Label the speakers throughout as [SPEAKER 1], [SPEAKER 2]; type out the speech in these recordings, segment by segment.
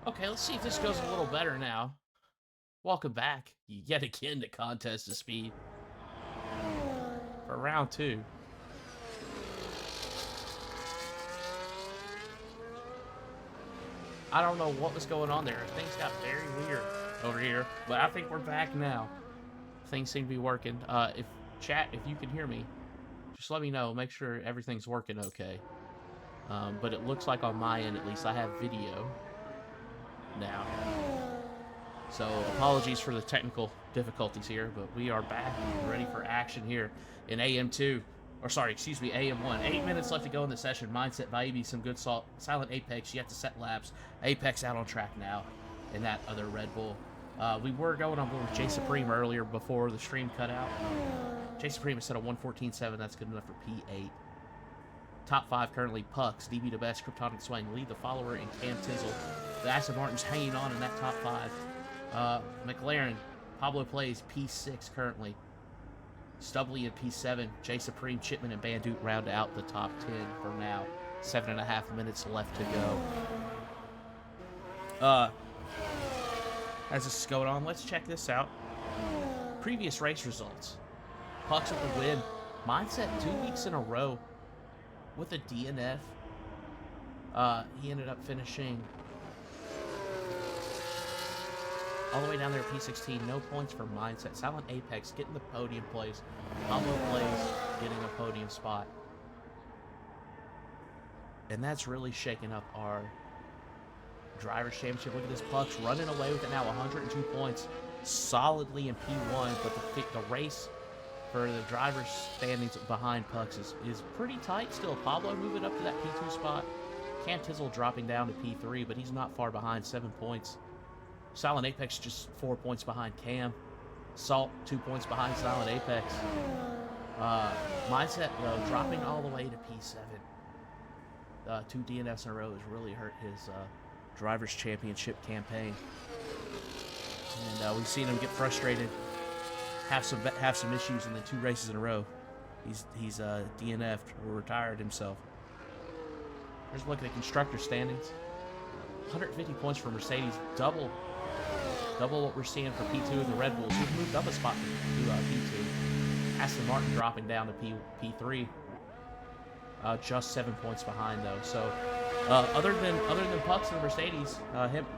[SPEAKER 1] Okay, let's see if this goes a little better now. Welcome back yet again to Contest of Speed for round two. I don't know what was going on there. Things got very weird over here, but I think we're back now. Things seem to be working. If chat, if you can hear me, just let me know. Make sure everything's working okay. But it looks like on my end, at least, I have video now. So apologies for the technical difficulties here, but we are back and ready for action here in AM2. Or sorry, excuse me, AM1. 8 minutes left to go in the session. Mindset, Vaibi, some good Silent Apex yet to set laps. Apex out on track now in that other Red Bull. We were going on board with J Supreme earlier before the stream cut out. J Supreme has set a 1:14.7. That's good enough for P8. Top 5 currently Pucks, DB the best, Kryptonic Swing, lead the follower, and Cam Tizzle. The Aston Martin's hanging on in that top 5. McLaren, Pablo Plays P6 currently. Stubley in P7. J Supreme, Chipman, and Bandut round out the top 10 for now. 7.5 minutes left to go. As this is going on, let's check this out. Previous race results. Pucks with the win. Mindset 2 weeks in a row with a DNF. He ended up finishing all the way down there at P16. No points for Mindset. Silent Apex getting the podium place. Pablo Plays getting a podium spot. And that's really shaking up our Drivers' Championship. Look at this, Pucks running away with it now. 102 points solidly in P1, but the race for the drivers' standings behind Pucks is pretty tight still. Pablo moving up to that P2 spot. Cam Tizzle dropping down to P3, but he's not far behind, 7 points. Silent Apex just 4 points behind Cam. Salt 2 points behind Silent Apex. Mindset though dropping all the way to P7. 2 DNFs in a row has really hurt his Drivers' Championship campaign, and we've seen him get frustrated, have some issues, and then 2 races in a row, he's DNF'd or retired himself. Here's a look at the constructor standings. 150 points for Mercedes, double what we're seeing for P2 and the Red Bulls, who've moved up a spot to P2. Aston Martin dropping down to P3, just 7 points behind though. So other than Pucks and Mercedes,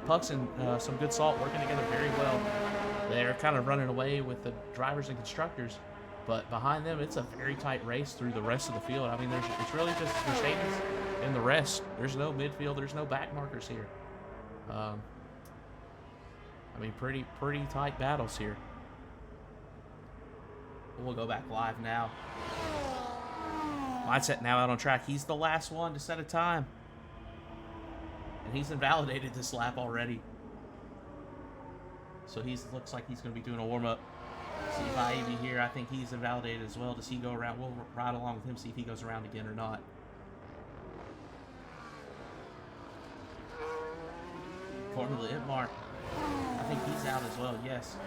[SPEAKER 1] Pucks and some good Salt working together very well. They're kind of running away with the drivers and constructors, but behind them it's a very tight race through the rest of the field. I mean, it's really just Mercedes and the rest. There's no midfield, there's no back markers here. I mean, pretty tight battles here. We'll go back live now. Mindset now out on track. He's the last one to set a time. And he's invalidated this lap already. So looks like he's going to be doing a warm-up. See if Ivy here. I think he's invalidated as well. Does he go around? We'll ride along with him, see if he goes around again or not. Formula Itmar. I think he's out as well, yes.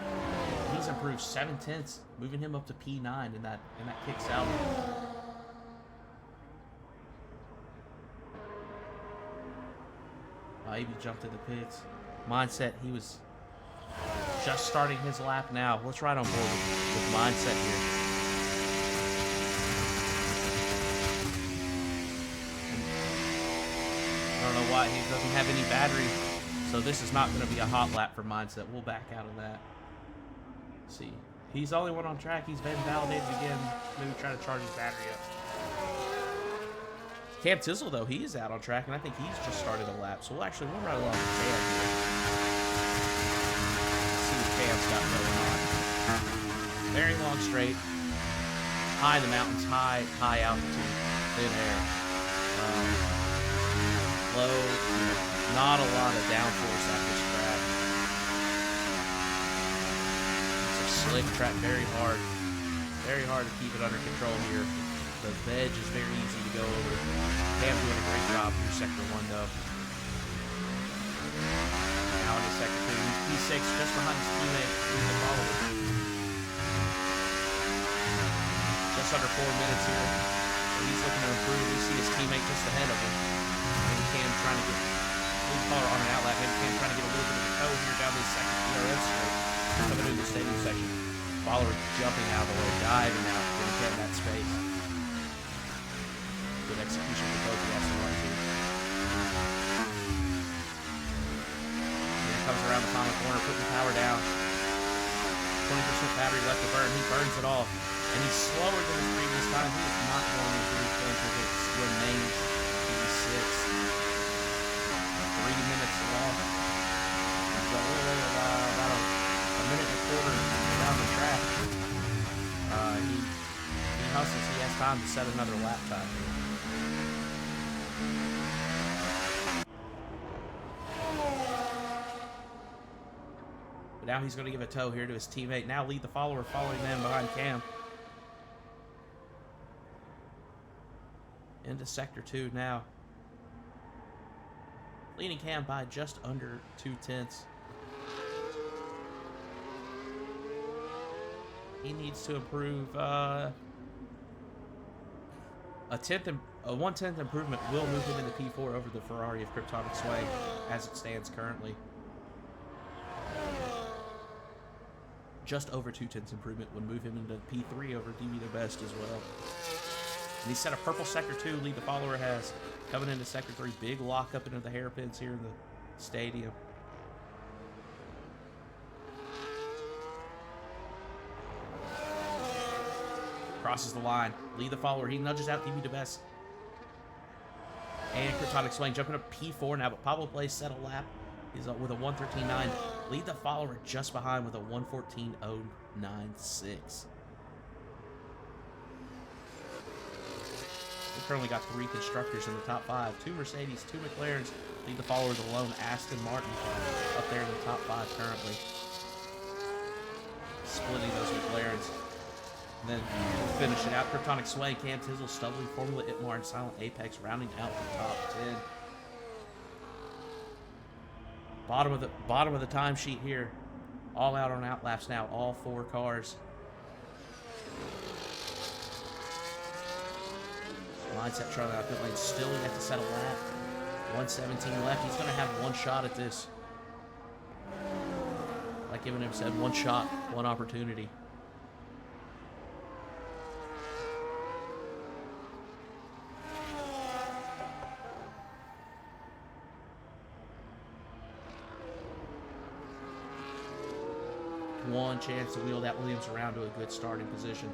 [SPEAKER 1] He's improved 7/10, moving him up to P9, and that kicks out. Ivy jumped to the pits. Mindset, he was just starting his lap now. Let's ride on board with Mindset here. I don't know why he doesn't have any battery, so this is not going to be a hot lap for Mindset. We'll back out of that. Let's see. He's the only one on track. He's been validated again. Maybe try to charge his battery up. Cam Tizzle, though, he is out on track, and I think he's just started a lap. So we'll ride along with Cam here. Let's see what Cam's got going on. Very long straight. High in the mountains, high altitude, thin air. Low, not a lot of downforce at this track. It's a slick track, very hard to keep it under control here. The veg is very easy to go over. Cam doing a great job through sector 1 though. Now into sector 2. He's P6 just behind his teammate in the follower. Just under 4 minutes here. So he's looking to improve. We see his teammate just ahead of him. And Cam trying to get lead follower on an outlap. Maybe Cam trying to get a little bit of a toe here down this second DRS straight. Coming into the stadium section. Follower jumping out of the way, diving out, getting Cam that space. Good execution for both the Aston Martin. Here comes around the final corner, putting power down. 20% battery left to burn. He burns it all. And he's slower than his previous time. He is not going to lose points as it remains P6. 3 minutes left. He's a little over about a minute and a quarter down the track. He hustles. He has time to set another lap time. But now he's going to give a tow here to his teammate. Now lead the follower, following them behind Cam. Into sector 2 now. Leading Cam by just under 2/10. He needs to improve a 1/10 improvement will move him into P4 over the Ferrari of Kryptonic Sway as it stands currently. Just over 2/10 improvement would move him into P3 over DB the Best as well. And he set a purple sector 2, lead the follower has. Coming into sector 3, big lock up into the hairpins here in the stadium. Crosses the line, lead the follower, he nudges out DB the Best. And Kryptonic Swing jumping up P4 now, but Pablo Blaze set a lap. He's up with a 1:13.9. Lead the follower just behind with a 1:14.096. We currently got 3 constructors in the top 5. 2 Mercedes, 2 McLarens. Lead the follower with a lone Aston Martin up there in the top 5 currently. Splitting those McLarens. And then we'll finish it out. Kryptonic Sway, Cam Tizzle, Stubbly, Formula Itmar, and Silent Apex rounding out the top 10. Bottom of the timesheet here. All out on outlaps now. All 4 cars. Mindset trailing out pit lane. Still yet to set a lap. 1:17 left. He's going to have one shot at this. Like giving him said, one shot, one opportunity. One chance to wheel that Williams around to a good starting position.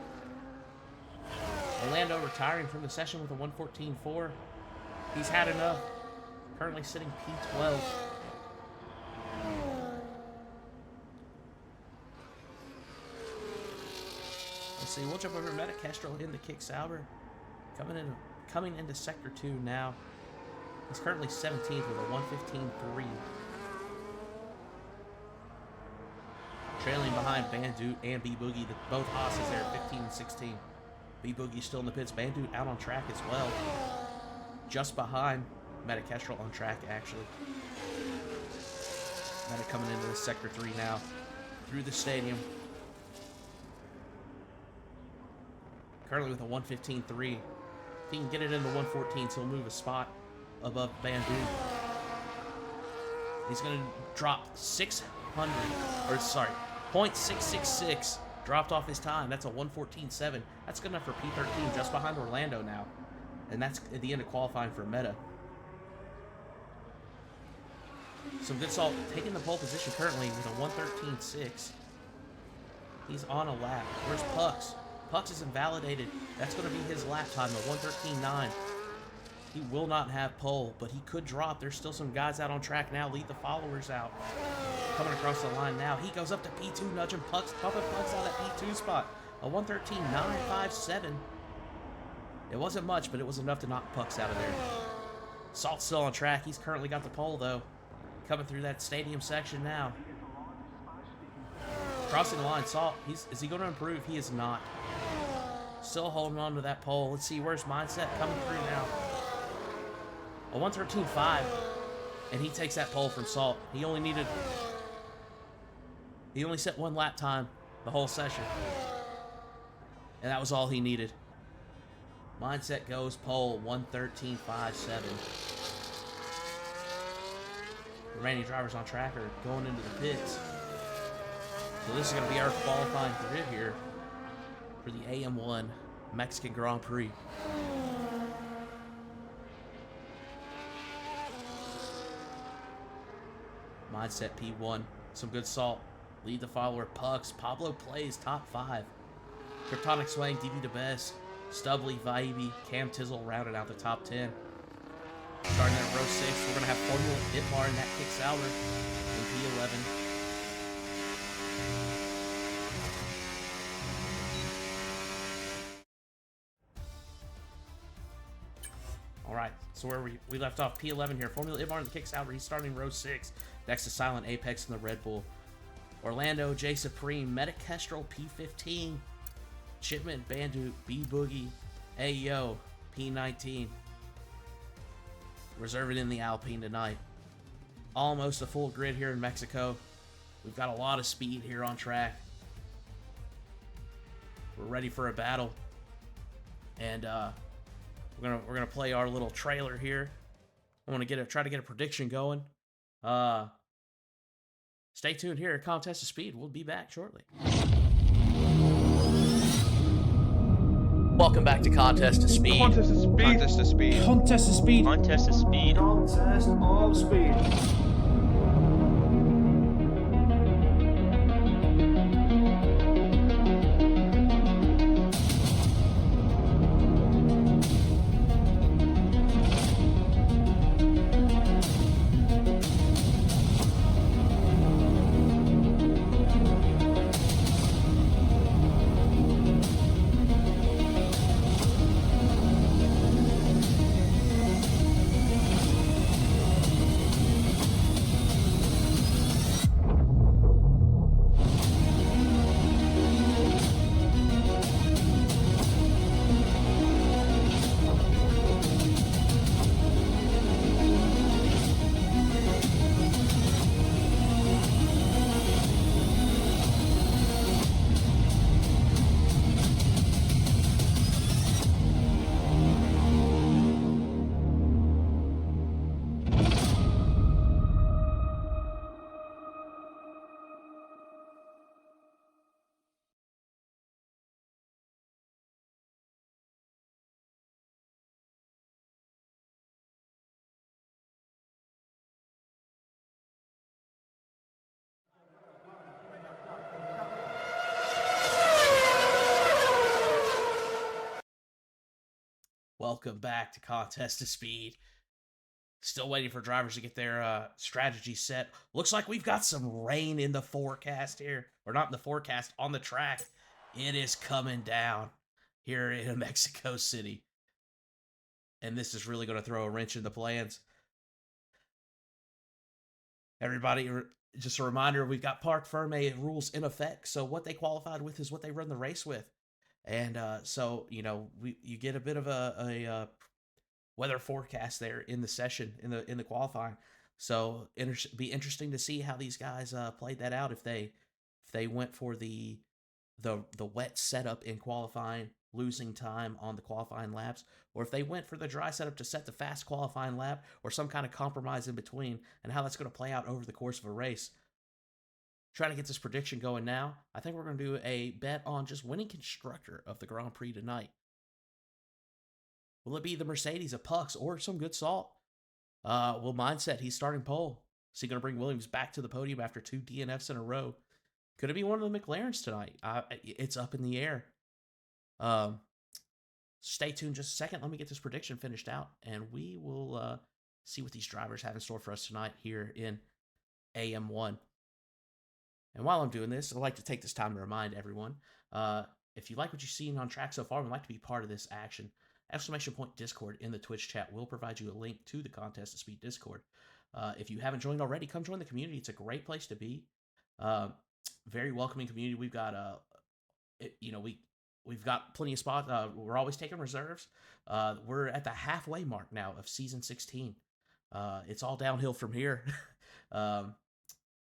[SPEAKER 1] Orlando retiring from the session with a 1:14.4. He's had enough. Currently sitting P12. Let's see, we'll jump over Meta Kestrel into Kick Sauber. Coming into Sector 2 now. He's currently 17th with a 1:15.3. Trailing behind Bandut and B-Boogie, both Haas's there at 15 and 16. B-Boogie's still in the pits. Bandut out on track as well. Just behind Meta Kestrel on track, actually. Meta coming into Sector 3 now. Through the stadium. Currently with a 1:15.3. If he can get it into 1:14, so he'll move a spot above Bandut. He's going to drop 0.666 dropped off his time. That's a 1:14.7. That's good enough for P13, just behind Orlando now. And that's at the end of qualifying for Meta. Some good salt. Taking the pole position currently with a 1:13.6. He's on a lap. Where's Pucks? Pucks is invalidated. That's going to be his lap time, a 1:13.9. He will not have pole, but he could drop. There's still some guys out on track now. Lead the followers out. Coming across the line now. He goes up to P2, nudging Pucks, pumping Pucks out at P2 spot. A 1:13.957. It wasn't much, but it was enough to knock Pucks out of there. Salt's still on track. He's currently got the pole, though. Coming through that stadium section now. Crossing the line, Salt. Is he going to improve? He is not. Still holding on to that pole. Let's see, where's Mindset coming through now? A 1:13.5. And he takes that pole from Salt. He only set one lap time the whole session. And that was all he needed. Mindset goes pole, 1:13.57. remaining drivers on track are going into the pits. So this is going to be our qualifying grid here for the AM1 Mexican Grand Prix. Mindset P1, some good salt. Lead the follower, Pucks. Pablo plays top 5. Kryptonic Swang, DD to best. Stubbly, Vibey, Cam Tizzle rounded out the top 10. Starting at row 6, we're going to have Formula Itmar and that Kick Sauber in P11. Alright, so where we left off, P11 here. Formula Itmar and the Kick Sauber, he's starting row 6. Next to Silent Apex and the Red Bull. Orlando, J Supreme, Metakestrel, P15. Shipment, Bandu, B Boogie, Ayo, P19. Reserving in the Alpine tonight. Almost a full grid here in Mexico. We've got a lot of speed here on track. We're ready for a battle. And we're gonna play our little trailer here. I want to try to get a prediction going. Stay tuned here at Contest of Speed. We'll be back shortly. Welcome back to Contest of Speed.
[SPEAKER 2] Contest of Speed.
[SPEAKER 3] Contest of Speed.
[SPEAKER 4] Contest of Speed.
[SPEAKER 5] Contest of Speed.
[SPEAKER 2] Contest of Speed.
[SPEAKER 1] Welcome back to Contest of Speed. Still waiting for drivers to get their strategy set. Looks like we've got some rain in the forecast here. Or not in the forecast, on the track. It is coming down here in Mexico City. And this is really going to throw a wrench in the plans. Everybody, just a reminder, we've got Parc Ferme rules in effect. So what they qualified with is what they run the race with. And so, you know, you get a bit of a weather forecast there in the session, in the qualifying. So be interesting to see how these guys played that out. If they went for the wet setup in qualifying, losing time on the qualifying laps, or if they went for the dry setup to set the fast qualifying lap, or some kind of compromise in between, and how that's going to play out over the course of a race. Trying to get this prediction going now. I think we're going to do a bet on just winning constructor of the Grand Prix tonight. Will it be the Mercedes of Pucks or some good salt? Will Mindset, he's starting pole. Is he going to bring Williams back to the podium after 2 DNFs in a row? Could it be one of the McLarens tonight? It's up in the air. Stay tuned just a second. Let me get this prediction finished out, and we will see what these drivers have in store for us tonight here in AM1. And while I'm doing this, I'd like to take this time to remind everyone, if you like what you've seen on track so far and would like to be part of this action, !point Discord in the Twitch chat will provide you a link to the Contest of Speed Discord. If you haven't joined already, come join the community. It's a great place to be. Very welcoming community. We've got we've got plenty of spots. We're always taking reserves. We're at the halfway mark now of season 16. It's all downhill from here.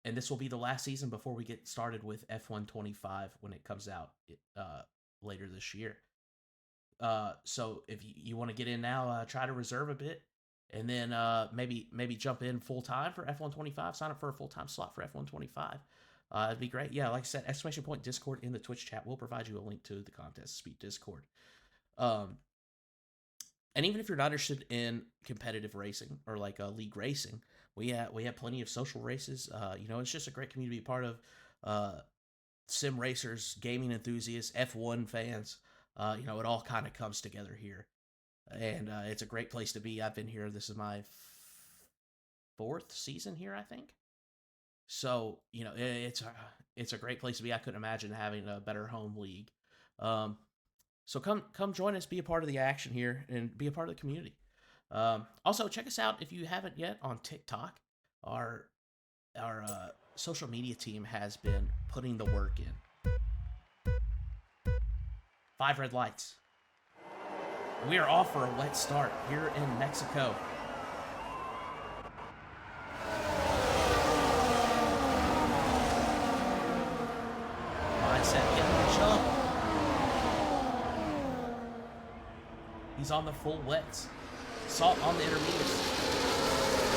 [SPEAKER 1] And this will be the last season before we get started with F1 25 when it comes out later this year. So if you want to get in now, try to reserve a bit. and then maybe jump in full time for F125. Sign up for a full time slot for F125. It'd be great. Yeah, like I said, exclamation point Discord in the Twitch chat. We'll provide you a link to the contest speed Discord. And even if you're not interested in competitive racing or like league racing, we have plenty of social races. It's just a great community to be part of. Sim racers, gaming enthusiasts, F1 fans. It all kind of comes together here, and it's a great place to be. I've been here. This is my 4th season here, I think. So it's a great place to be. I couldn't imagine having a better home league. So come join us, be a part of the action here, and be a part of the community. Also, check us out if you haven't yet on TikTok. Our social media team has been putting the work in. 5 red lights. We are off for a wet start here in Mexico. Mindset getting the jump. He's on the full wets. Salt on the intermediates.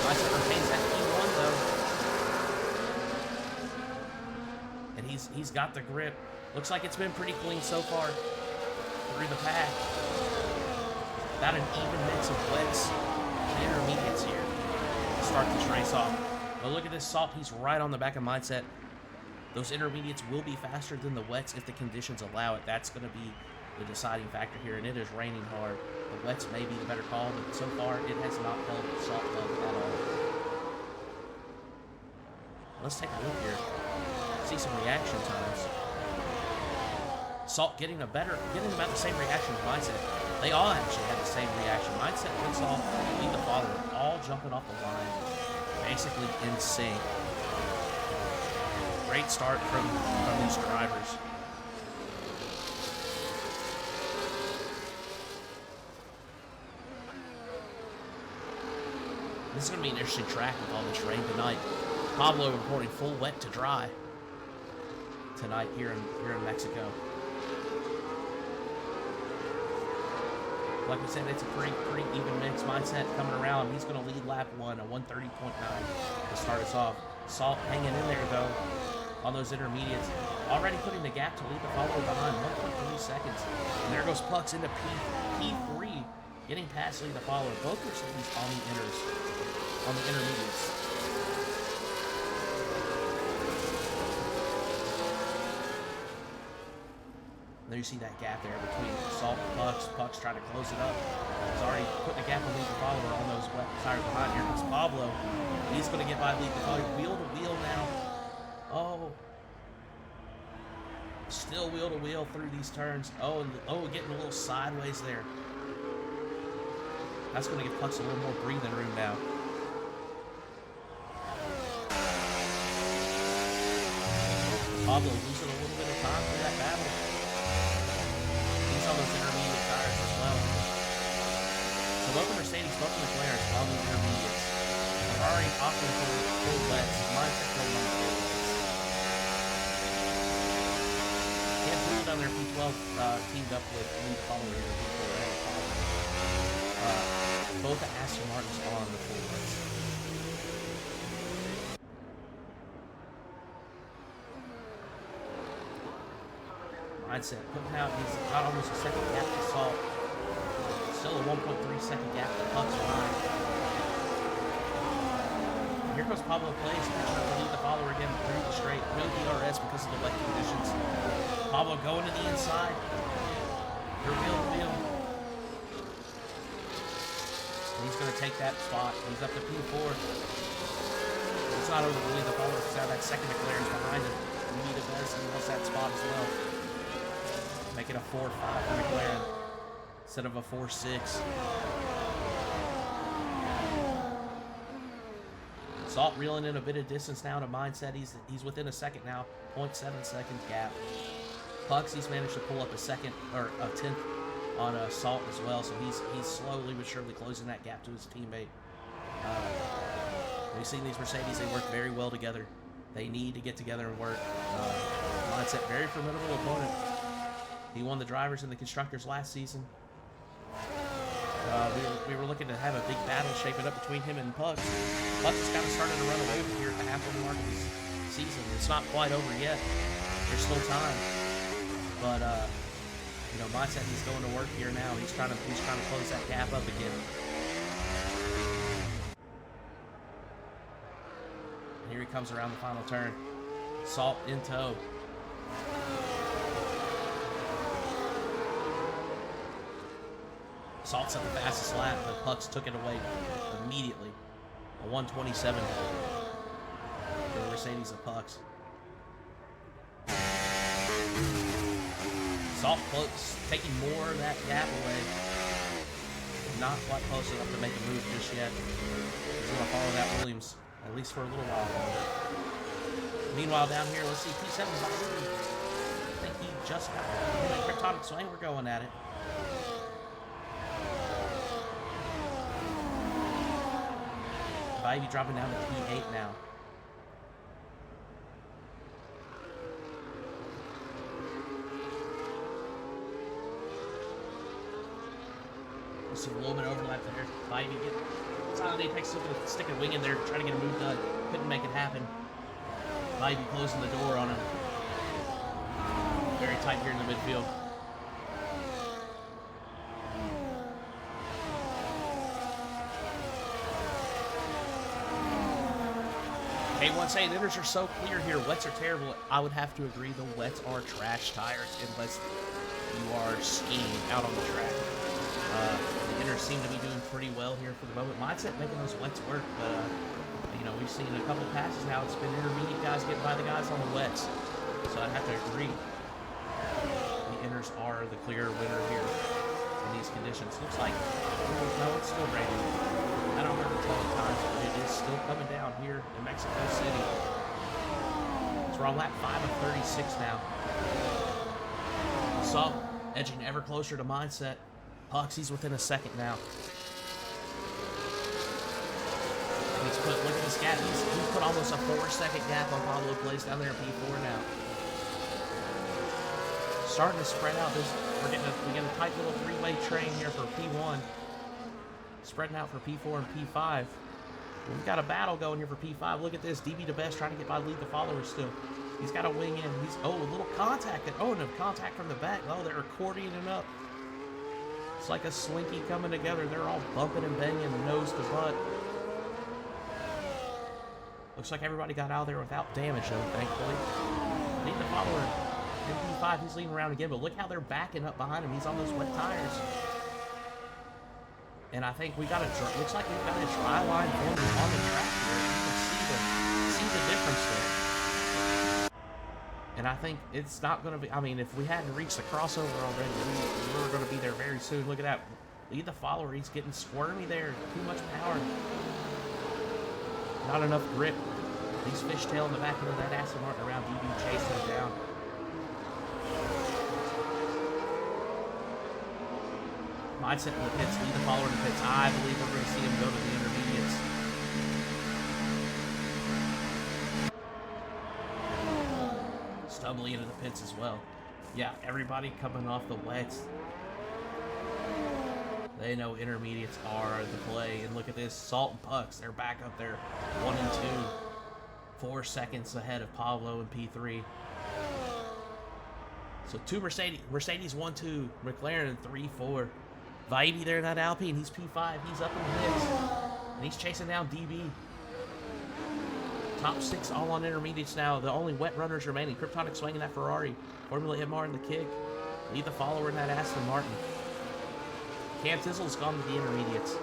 [SPEAKER 1] Mindset retains that P1 though. And he's got the grip. Looks like it's been pretty clean so far through the pack. About an even mix of wets and intermediates here to start this race off. But look at this Salt. He's right on the back of Mindset. Those intermediates will be faster than the wets if the conditions allow it. That's going to be the deciding factor here, and it is raining hard. The wets may be the better call, but so far it has not held Salt up at all. Let's take a look here. See some reaction times. Salt getting about the same reaction as Mindset. They all actually had the same reaction. Mindset wins off, lead the father, all jumping off the line, basically in sync. Great start from these drivers. This is going to be an interesting track with all this rain tonight. Pablo reporting full wet to dry tonight here in Mexico. Like we said, it's a pretty even mix. Mindset coming around. He's going to lead lap 1, a 1:30.9 to start us off. Salt hanging in there though on those intermediates. Already putting the gap to lead the follower behind 1.3 seconds. And there goes Pucks into P3, getting past lead the follower. Both Mercedes on the intermediates. There you see that gap there between Salt and Pucks. Pucks trying to close it up. He's already putting a gap and lead the follower on those wet tires behind. Here comes Pablo. He's going to get by lead the follower. Wheel to wheel now. Oh. Still wheel to wheel through these turns. Oh, getting a little sideways there. That's going to give Pucks a little more breathing room now. Pablo losing a little bit of time through that battle. On those intermediate tires as well. So both the Mercedes, both the McLarens on the intermediates. Ferrari opting for full wets. Mindset going on the full wets. Can't put it on their P12 teamed up with lead follower here. Both the Aston Martins on the full wets. Mindset putting out, he's got almost a second gap to Salt. Still a 1.3 second gap to Pucks behind. Here goes Pablo Place, catching up to lead the follower again through the straight. No DRS because of the wet conditions. Pablo going to the inside. They're wheel to wheel. And he's going to take that spot. He's up to P4. It's not over to lead the follower because now that second McLaren's behind him. We need a better, so he wants that spot as well. Make it a 4-5 for McLaren instead of a 4-6. Salt reeling in a bit of distance now to Mindset. He's within a second now, 0.7 seconds gap. Pucks, he's managed to pull up a second or a 10th on Salt as well, so he's slowly but surely closing that gap to his teammate. We've seen these Mercedes; they work very well together. They need to get together and work. Mindset, very formidable opponent. He won the drivers and the constructors last season. We were looking to have a big battle shaping up between him and Pugs. Pugs is kind of starting to run away here at the halfway mark of this season. It's not quite over yet. There's still time. But you know, Mindset, he's going to work here now. He's trying to close that gap up again. And here he comes around the final turn. Salt in tow. Salt set the fastest lap, but Pucks took it away immediately. A 127 for the Mercedes of Pucks. Salt close, taking more of that gap away. Not quite close enough to make a move just yet. He's going to follow that Williams, at least for a little while longer. Meanwhile, down here, let's see, P7 I think he just got a Kryptonic Swing. We're going at it. Ivy dropping down to P8 now. You see a little bit of overlap there. Ivy Silent Apex looking to stick a wing in there, trying to get a move done. Couldn't make it happen. Ivy closing the door on him. Very tight here in the midfield. K1 saying inners are so clear here. Wets are terrible. I would have to agree. The wets are trash tires unless you are skiing out on the track. The inners seem to be doing pretty well here for the moment. Mindset making those wets work, but you know, we've seen a couple passes now. It's been intermediate guys getting by the guys on the wets. So I'd have to agree. The inners are the clear winner here in these conditions. Looks like no, it's still raining. I don't remember 20 times, but it is still coming down here in Mexico City. So we're on lap 5 of 36 now. Salt edging ever closer to Mindset. Pucks, he's within a second now. Look at this gap. He's put almost a 4-second gap on Pablo Place down there in P4 now. Starting to spread out. We get a tight little three-way train here for P1. Spreading out for P4 and P5. We've got a battle going here for P5. Look at this. DB the best trying to get by lead the followers still. He's got a wing in. A little contact. Oh, and a contact from the back. Oh, they're accordioning up. It's like a slinky coming together. They're all bumping and banging nose to butt. Looks like everybody got out of there without damage, though, thankfully. Lead the follower in P5. He's leading around again, but look how they're backing up behind him. He's on those wet tires. And I think looks like we've got a dry line on the track here. You can see the difference there. And I think it's not going to be, I mean, if we hadn't reached the crossover already, we were going to be there very soon. Look at that. Lead the follower. He's getting squirmy there. Too much power. Not enough grip. He's fishtailing the back end of that Aston Martin around DB, chasing him down. Mindset in the pits, lead the follower in the pits. I believe we're going to see him go to the intermediates. Stumbly into the pits as well. Yeah, everybody coming off the wets. They know intermediates are the play. And look at this, Salt and Pucks, they're back up there. 1 and 2. 4 seconds ahead of Pablo and P3. So Mercedes 1-2, McLaren 3-4. Vibey there in that Alpine, he's P5, he's up in the mix. And he's chasing down DB. Top 6 all on intermediates now. The only wet runners remaining. Kryptonic Swing in that Ferrari. Formula MR in the kick. Lead the follower in that Aston Martin. Cam Tizzle's gone to the intermediates.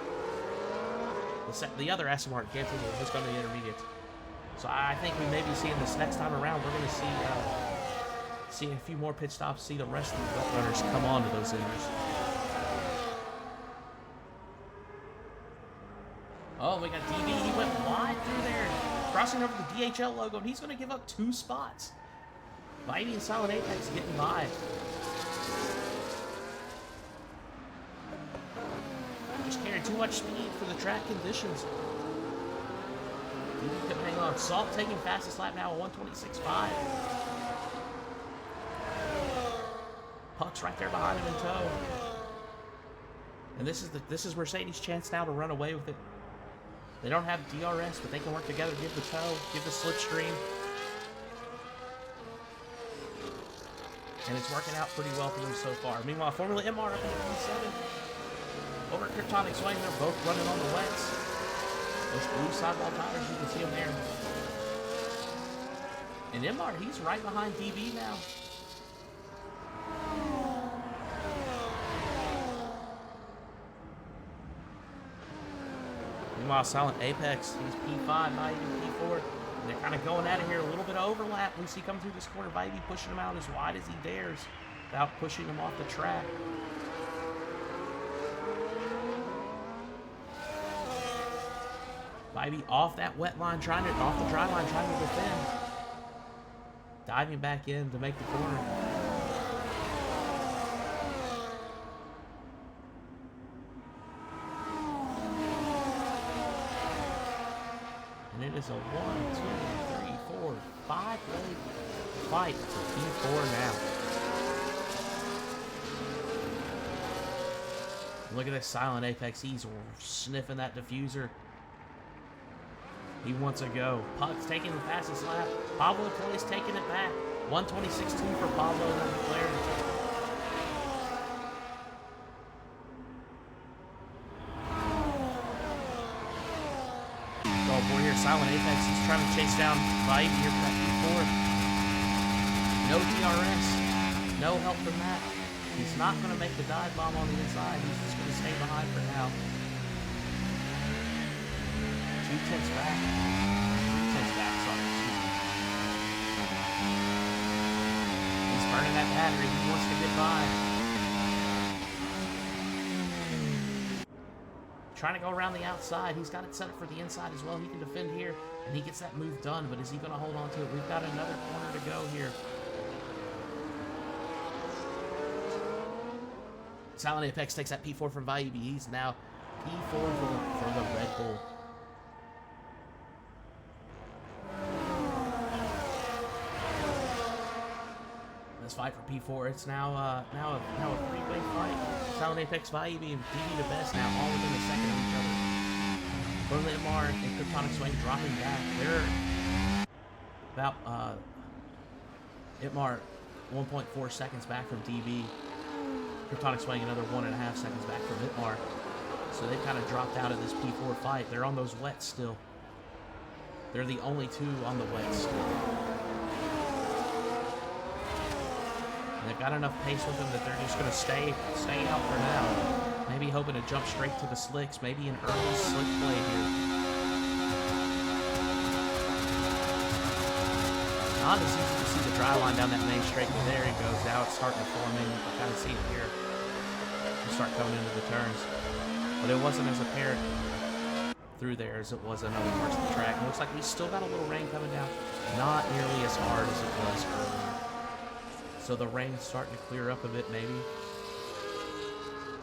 [SPEAKER 1] The other Aston Martin, Cam Tizzle, has gone to the intermediates. So I think we may be seeing this next time around. We're going to see a few more pit stops, see the rest of the wet runners come on to those inners. Oh, we got DB. He went wide through there, crossing over the DHL logo, and he's going to give up 2 spots. Vibey and Silent Apex getting by. Just carrying too much speed for the track conditions. DB couldn't hang on. Salt taking fastest lap now, a 126.5. Puck's right there behind him in tow. And this is Mercedes' chance now to run away with it. They don't have DRS, but they can work together, give the tow, give the slipstream. And it's working out pretty well for them so far. Meanwhile, Formula MR up in the P7. Over at Kryptonic Swing, they're both running on the wets. Those blue sidewall tires, you can see them there. And MR, he's right behind DB now. Meanwhile, Silent Apex, he's P5, Ivy P4. And they're kind of going at it here. A little bit of overlap. We see coming through this corner. Ivy pushing him out as wide as he dares without pushing him off the track. Ivy off that wet line, off the dry line, trying to defend. Diving back in to make the corner. And it is a 1, 2, 3, 4, 5 leg fight to P4 now. Look at this Silent Apex. He's sniffing that diffuser. He wants to go. Puck's taking the fastest lap. Pablo Toy's taking it back. 126.2 for Pablo and McLaren. Oh boy, here Silent Apex. He's trying to chase down Vibe here for that P4. No DRS. No help from that. He's not going to make the dive bomb on the inside. He's just going to stay behind for now. 2 tenths back. 3 tenths back, sorry. He's burning that battery. He wants to get by. Trying to go around the outside. He's got it set up for the inside as well. He can defend here, and he gets that move done, but is he going to hold on to it? We've got another corner to go here. Silent Apex takes that P4 from Vibe. He's now P4 for the Red Bull. This fight for P4, it's now a three-way fight. Silent Apex, Vibe, and DB the best now, all within a second of each other. Formula MR and Kryptonic Swing dropping back. They're about MR 1.4 seconds back from DB. Kryptonic Swing another 1.5 seconds back from MR. So they've kind of dropped out of this P4 fight. They're on those wets still. They're the only two on the wets still. They've got enough pace with them that they're just going to stay out for now. Maybe hoping to jump straight to the slicks. Maybe an early slick play here. Not as easy to see the dry line down that main straight, but there it goes. Now it's starting to form in. You can kind of see it here. You start coming into the turns. But it wasn't as apparent through there as it was in other parts of the track. It looks like we still got a little rain coming down. Not nearly as hard as it was earlier. So the rain's starting to clear up a bit, maybe.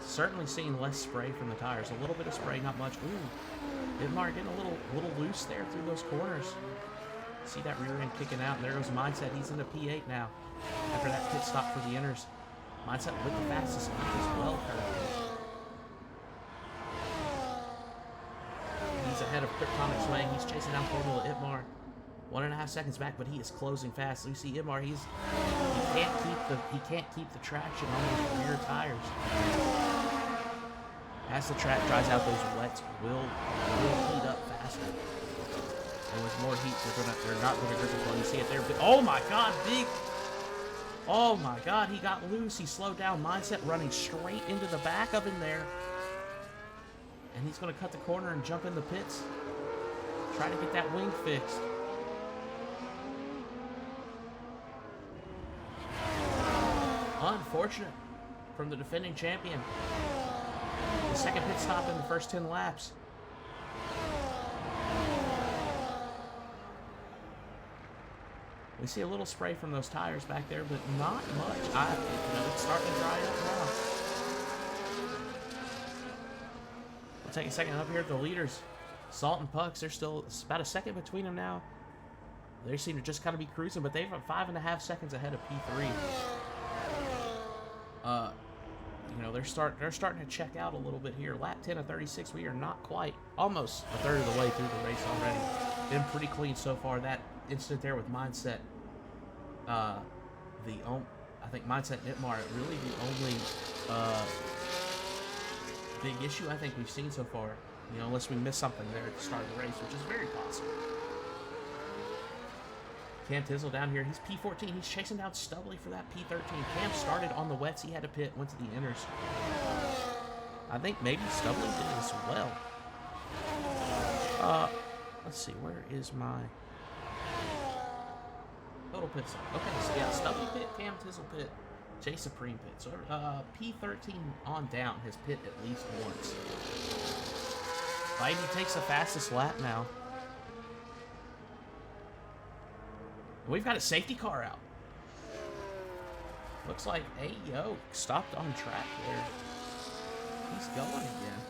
[SPEAKER 1] Certainly seeing less spray from the tires. A little bit of spray, not much. Ooh, Vidmar getting a little loose there through those corners. See that rear end kicking out. And there goes Mindset. He's into P8 now. After that pit stop for the inners. Mindset with the fastest lap as well, currently. He's ahead of Kryptonic Swing. He's chasing down Formula Itmar. 1.5 seconds back, but he is closing fast. So you see Itmar, he can't keep the traction on those rear tires. As the track dries out, those wets will heat up faster. And with more heat, they're not gonna grip as well. You see it there. Oh my god, big. Oh my god, he got loose. He slowed down. Mindset running straight into the back of him there. And he's gonna cut the corner and jump in the pits. Try to get that wing fixed. Unfortunate from the defending champion. The second pit stop in the first 10 laps. We see a little spray from those tires back there, but not much. It's starting to dry up now. We'll take a second up here at the leaders. Salt and Pucks, they're still, it's about a second between them now. They seem to just kind of be cruising, but they've 5.5 seconds ahead of P3. you know, they're starting to check out a little bit here. Lap 10 of 36. We are not quite, almost a third of the way through the race already. Been pretty clean so far. That incident there with Mindset, I think Mindset and Itmar really the only big issue I think we've seen so far. You know, unless we miss something there at the start of the race, which is very possible. Cam Tizzle down here. He's P14. He's chasing down Stubbly for that P13. Cam started on the wets. He had to pit, went to the inners. I think maybe Stubbly did as well. Let's see. Where is my total pit stop? Okay, so yeah, Stubbly pit, Cam Tizzle pit, Jay Supreme pit. So P13 on down has pit at least once. Biden takes the fastest lap now. We've got a safety car out. Looks like Ayo stopped on track there. He's going again.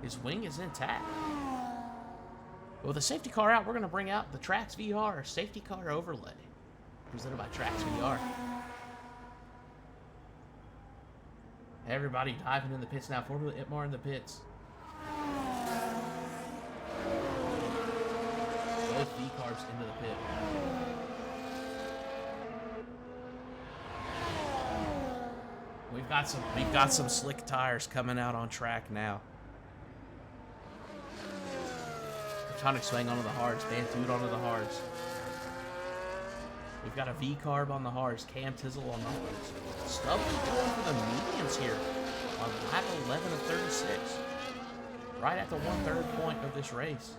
[SPEAKER 1] His wing is intact. But with the safety car out, we're going to bring out the Trax VR safety car overlay. Presented by Trax VR. Everybody diving in the pits now. Formula Itmar in the pits. Both V-carbs into the pit. We've got some slick tires coming out on track now. Tonic swing onto the hards, Bantude onto the hards. We've got a V-carb on the hards, Cam Tizzle on the hards. Stubbly going for the mediums here on lap 11 of 36. Right at the 1/3 point of this race.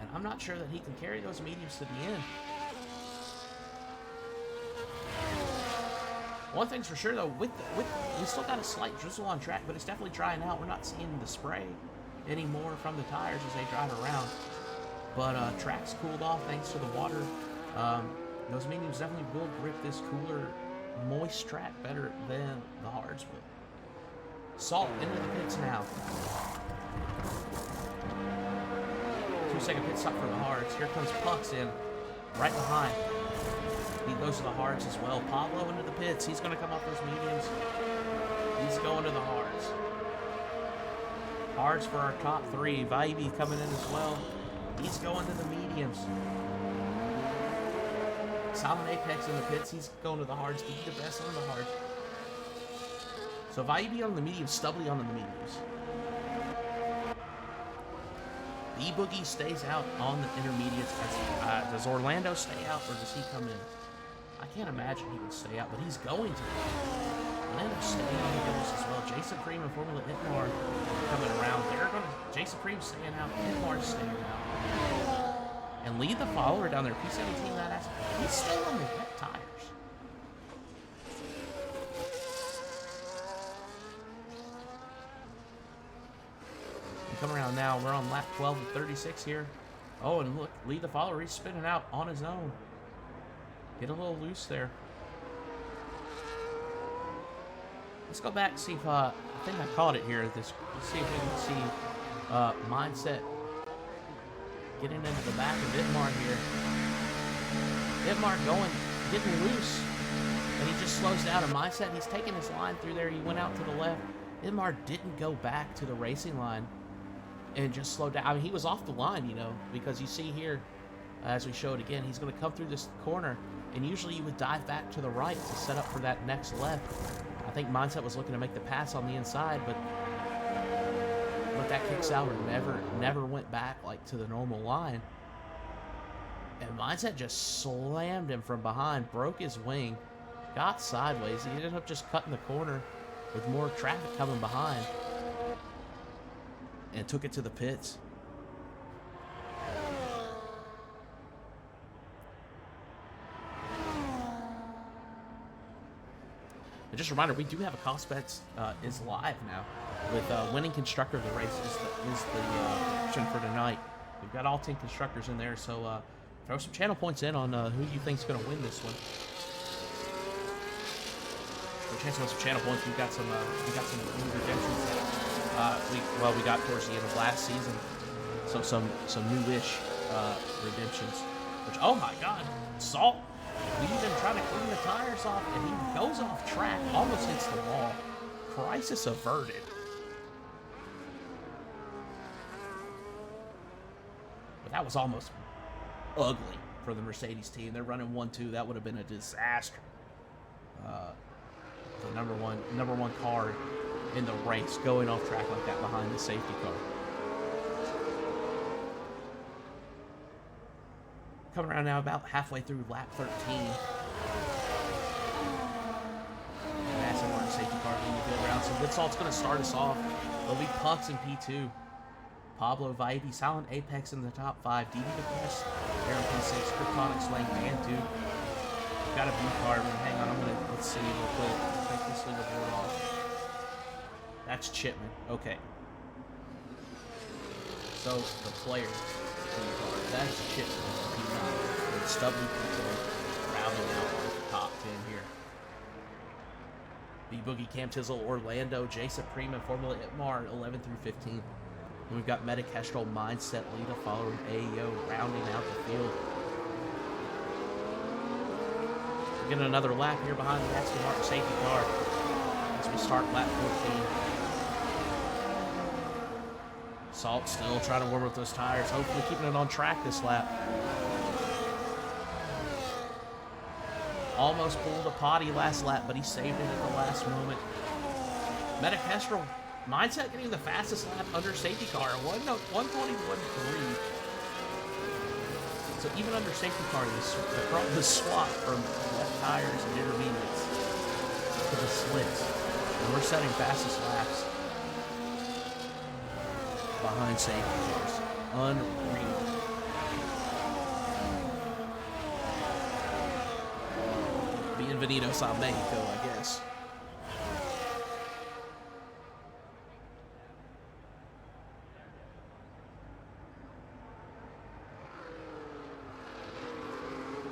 [SPEAKER 1] And I'm not sure that he can carry those mediums to the end. One thing's for sure though, we still got a slight drizzle on track, but it's definitely drying out. We're not seeing the spray anymore from the tires as they drive around. But track's cooled off thanks to the water. Those mediums definitely will grip this cooler, moist track better than the hards will. Salt into the pits now. 2-second pit stop for the hards. Here comes Pucks in, right behind. He goes to the hards as well. Pablo into the pits. He's going to come off those mediums. He's going to the hards. Hards for our top three. Vibey coming in as well. He's going to the mediums. Solid Apex in the pits. He's going to the hards to be the best on the hards. So Vibey on the mediums, Stubbly on the mediums. E-Boogie stays out on the intermediates. Does Orlando stay out or does he come in? I can't imagine he would stay out, but he's going to. Orlando's staying on the inners as well. Jay Supreme and Formula Itmar coming around. They're going to. Jay Supreme staying out. Itmar's staying out. And lead the follower down there. P17 that ass. He's still on the wet tires. Come around now. We're on lap 12 of 36 here. Oh, and look, lead the follower. He's spinning out on his own. Get a little loose there. Let's go back and see if I think I caught it here. Let's see if we can see Mindset getting into the back of Itmar here. Itmar getting loose, and he just slows down. And Mindset, he's taking his line through there. He went out to the left. Itmar didn't go back to the racing line and just slow down. I mean, he was off the line, you know, because you see here, as we showed again, he's going to come through this corner, and usually you would dive back to the right to set up for that next left. I think Mindset was looking to make the pass on the inside, but that kick salver never went back like to the normal line. And Mindset just slammed him from behind, broke his wing, got sideways. He ended up just cutting the corner with more traffic coming behind, and took it to the pits. And just a reminder, we do have a cost bets is live now with winning constructor of the race is the option for tonight. We've got all 10 constructors in there, so throw some channel points in on who you think is going to win this one. For a chance to win some channel points, we got some new redemptions. We got towards the end of last season, so some newish redemptions. Which, oh my God, Salt We even try to clean the tires off, and he goes off track, almost hits the wall. Crisis averted. But that was almost ugly for the Mercedes team. They're running 1-2. That would have been a disaster. The number one car in the race going off track like that behind the safety car. Coming around now about halfway through lap 13. Aston Martin safety car leading the field around. So Litsalt's going to start us off. It'll be Pucks in P2. Pablo Vaibi, Silent Apex in the top 5. DB DePress, Aaron P6, Kryptonic Slang, and Duke. Got a blue card. Hang on, let's see real quick. Take this leaderboard off. That's Chipman. Okay. So the player blue card. That's Chipman. P9. And Stubbly P2 rounding out on the top 10 here. B Boogie, Cam Tizzle, Orlando, J Supreme, and Formula Itmar 11 through 15. And we've got Meta Kestrel, Mindset, Lita following AEO, rounding out the field. We're getting another lap here behind the Aston Martin safety car as we start lap 14. Salt still trying to warm up those tires, hopefully keeping it on track this lap. Almost pulled a potty last lap, but he saved it at the last moment. Meta Kestrel, Mindset getting the fastest lap under safety car, 1:21.3. So even under safety car, the swap from wet tires and intermediates to the slicks. And we're setting fastest laps behind safety cars. Unreal. Bienvenidos a Mexico, I guess.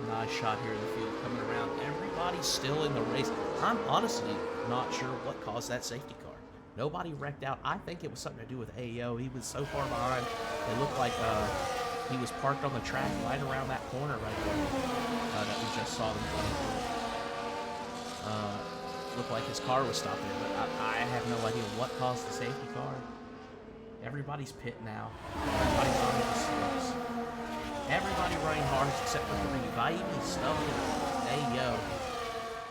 [SPEAKER 1] Nice shot here in the field coming around. Everybody's still in the race. I'm honestly not sure what caused that safety car. Nobody wrecked out. I think it was something to do with AEO. He was so far behind. It looked like he was parked on the track right around that corner right there that we just saw them going through. Looked like his car was stopped there, but I have no idea what caused the safety car. Everybody's pit now. Everybody's on the slicks. Everybody running hard except for 3. Vaibi, Stubby, AEO.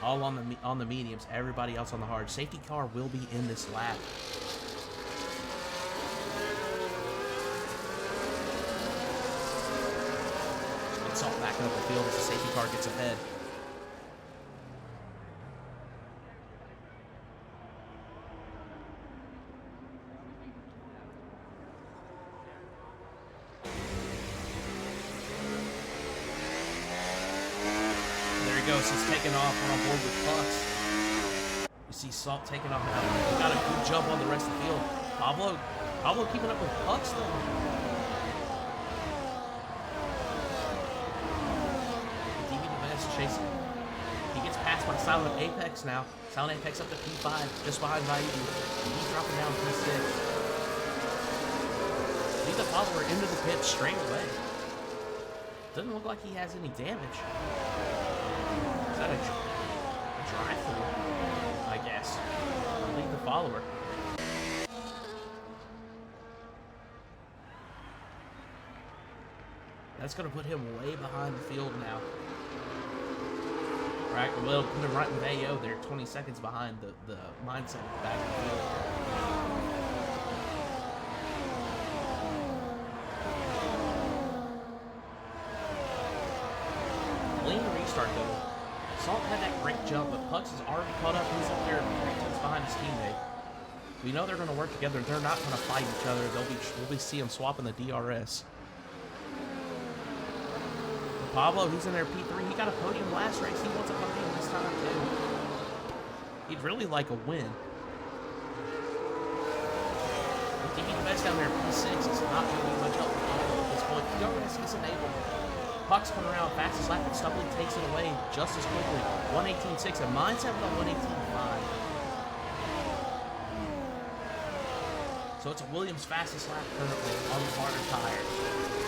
[SPEAKER 1] All on the mediums. Everybody else on the hard. Safety car will be in this lap. It's all backing up the field as the safety car gets ahead. Goes. He's taking off. We're on board with Pucks. You see Salt taking off now. We got a good jump on the rest of the field. Pablo keeping up with Pucks though. DB DeVest chasing. He gets passed by Silent Apex now. Silent Apex up to P5, just behind Vaibi. He's dropping down P6. Lead the follower into the pit straight away. Doesn't look like he has any damage. Is that a drive-through? I guess. Lead the follower. That's going to put him way behind the field now. Right, we'll put him right with AO there, 20 seconds behind the Mindset at the back of the field. Clean restart though. Salt had that great jump, but Pucks is already caught up. He's up there 3 tenths behind his teammate. We know they're going to work together. They're not going to fight each other. We'll see them swapping the DRS. Pablo, he's in there P3. He got a podium last race. He wants a podium this time too. He'd really like a win. With DB Best down there P6, it's not going to be much help for Pablo at this point. DRS is enabled. Puck's coming around fastest lap, and Stubbly takes it away just as quickly. 1:18.6, and Mindset on 1:18.5. So it's Williams' fastest lap currently on the harder tire.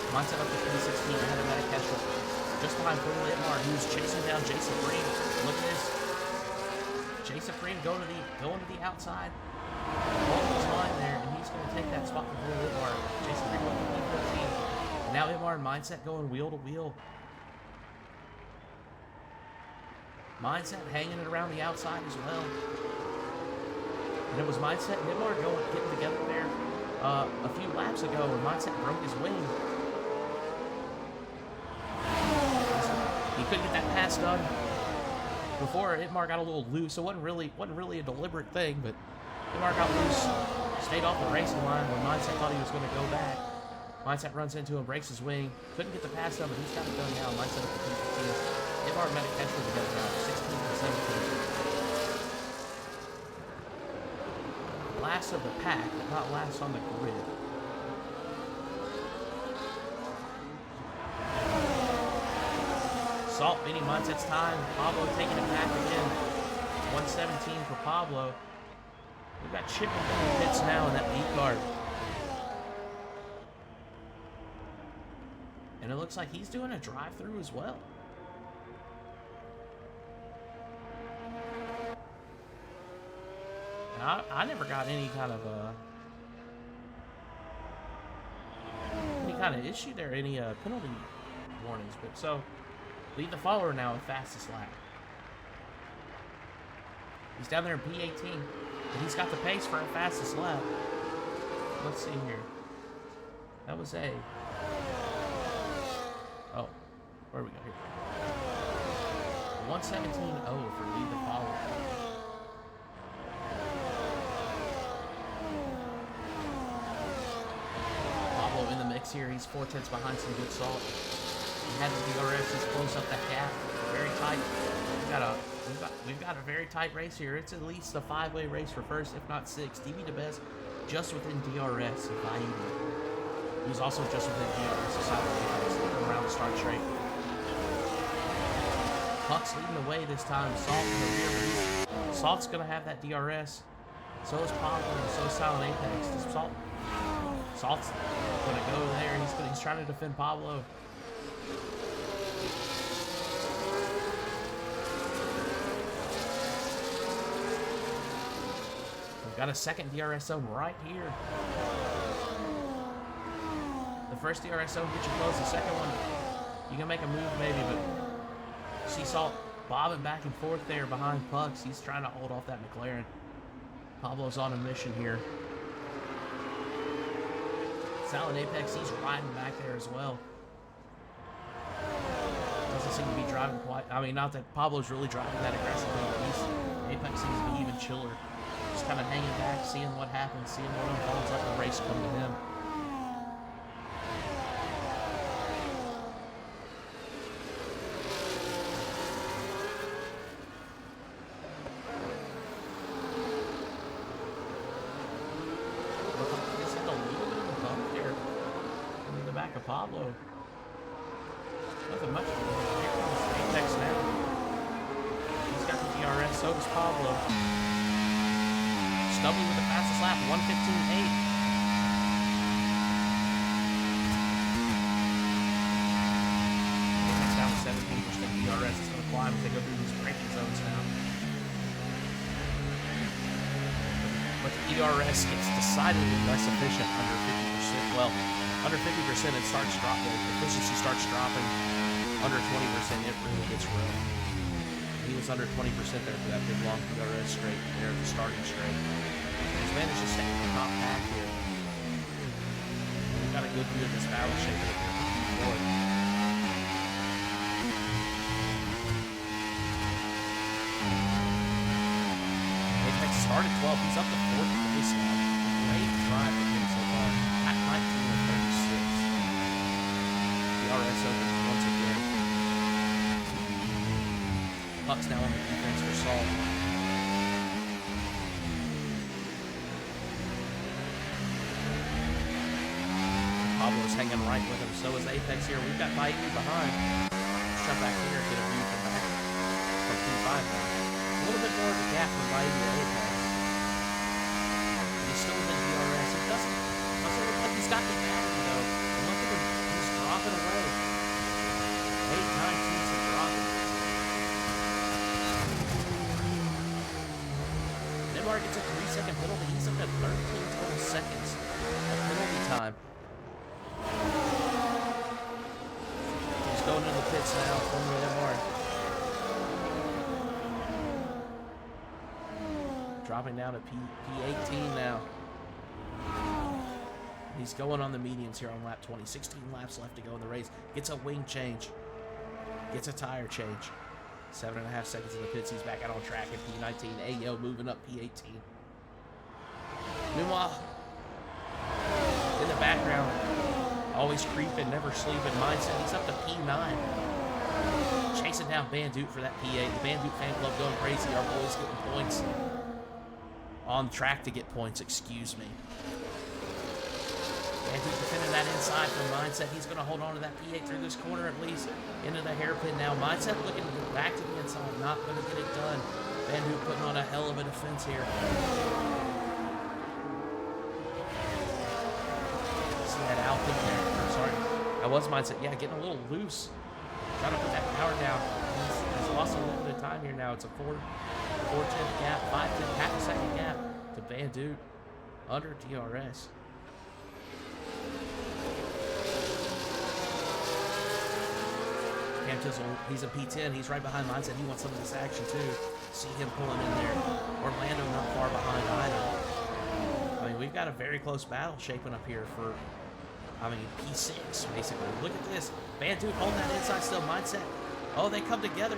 [SPEAKER 1] Mindset up to P16 ahead of Meta Kestrel. just behind Portal Itmar, who's chasing down Jason Green. Look at this. Jason Green going to the outside. Holding his line there, and he's going to take that spot from Portal Itmar. Jason Green going to P14. And now Itmar and Mindset going wheel to wheel. Mindset hanging it around the outside as well. And it was Mindset and Itmar getting together there a few laps ago, and Mindset broke his wing. He couldn't get that pass done before Itmar got a little loose. It wasn't really a deliberate thing, but Itmar got loose, stayed off the racing line when Mindset thought he was going to go back. Mindset runs into him, breaks his wing, couldn't get the pass done, but he's got it done now. Mindset up to P15. Itmar met eventually together now, 16 and 17. Last of the pack, but not last on the grid. Salt beating Mindset's time. Pablo taking it back again. 117 for Pablo. We've got Chip in the pits now in that lead card. And it looks like he's doing a drive-through as well. And I never got any kind of issue there, any penalty warnings. But so lead the follower now with fastest lap. He's down there in P18, and he's got the pace for a fastest lap. Let's see here. That was a... Oh, where we go here? 117.0 for lead the follower. Pablo in the mix here. He's 4/10 behind some good Salt. He had the DRS. He's closed up that gap. Very tight. We've got a very tight race here. It's at least a 5-way race for first, if not 6. DB DeBez just within DRS of IUD. He's also just within DRS of South around the start straight. Puck's leading the way this time. Salt in the rear. Salt's gonna have that DRS. So is Pablo. So is Silent Apex. Does Salt's gonna go there. He's trying to defend Pablo. We've got a second DRS zone right here. The first DRS zone gets you close. The second one, you can make a move maybe, but you see Salt bobbing back and forth there behind Pucks. He's trying to hold off that McLaren. Pablo's on a mission here. Silent Apex, he's riding back there as well. Doesn't seem to be driving quite... I mean, not that Pablo's really driving that aggressively, but Apex seems to be even chiller. Just kind of hanging back, seeing what happens, seeing what unfolds, let the race come to him. Pablo. Nothing much. Here comes Apex now. He's got the DRS, so does Pablo. Stubby with the fastest lap, 1:15.8. Apex down to 17% DRS. It's going to climb as they go through these braking zones now. But the DRS gets decidedly less efficient under 50%. Well, under 50%, it starts dropping. The efficiency starts dropping. Under 20%, it really gets real. He was under 20% there for that big long DRS straight there at the starting straight. He's managed to stay in the top pack here. We've got a good view of this battle shape right here. Apex started 12. He's up to 4th place now. Great drive for him so far. At 19 and 36. DRS opens once again. Puck's now on the defense for Salt. Pablo's hanging right with him. So is Apex here. We've got Bayou behind. Let's jump back here and get a view from back from P5 now. A little bit more of a gap from Bayou to Apex. He's still within DRS. He doesn't look like he's got the battery though. And look at him. He's dropping away. 8, 9, car gets a 3-second penalty. He's up to 13 total seconds of penalty time. He's going into the pits now. Formula M1. Dropping down to P18 now. He's going on the mediums here on lap 20. 16 laps left to go in the race. Gets a wing change. Gets a tire change. 7.5 seconds in the pits. He's back out on track in P19. Ayo moving up P18. Meanwhile, in the background, always creeping, never sleeping mindset. He's up to P9. Chasing down Bandoot for that P8. The Bandoot fan club going crazy. Our boys getting points. On track to get points, excuse me. Bandoot defending that inside from Mindset. He's going to hold on to that P8 through this corner at least. Into the hairpin now. Mindset looking to get back to the inside. Not going to get it done. Bandoot putting on a hell of a defense here. See that Alpine there. Or, sorry. That was Mindset. Yeah, getting a little loose. Trying to put that power down. He's lost a little bit of time here now. It's a 4-10 gap. 5-10, half a second gap to Bandoot under DRS. Cam Tizzle, he's a P10. He's right behind Mindset. He wants some of this action too. See him pulling in there. Orlando not far behind either. I mean, we've got a very close battle shaping up here for, I mean, P6 basically. Look at this. Bandoot holding that inside still. Mindset. Oh, they come together.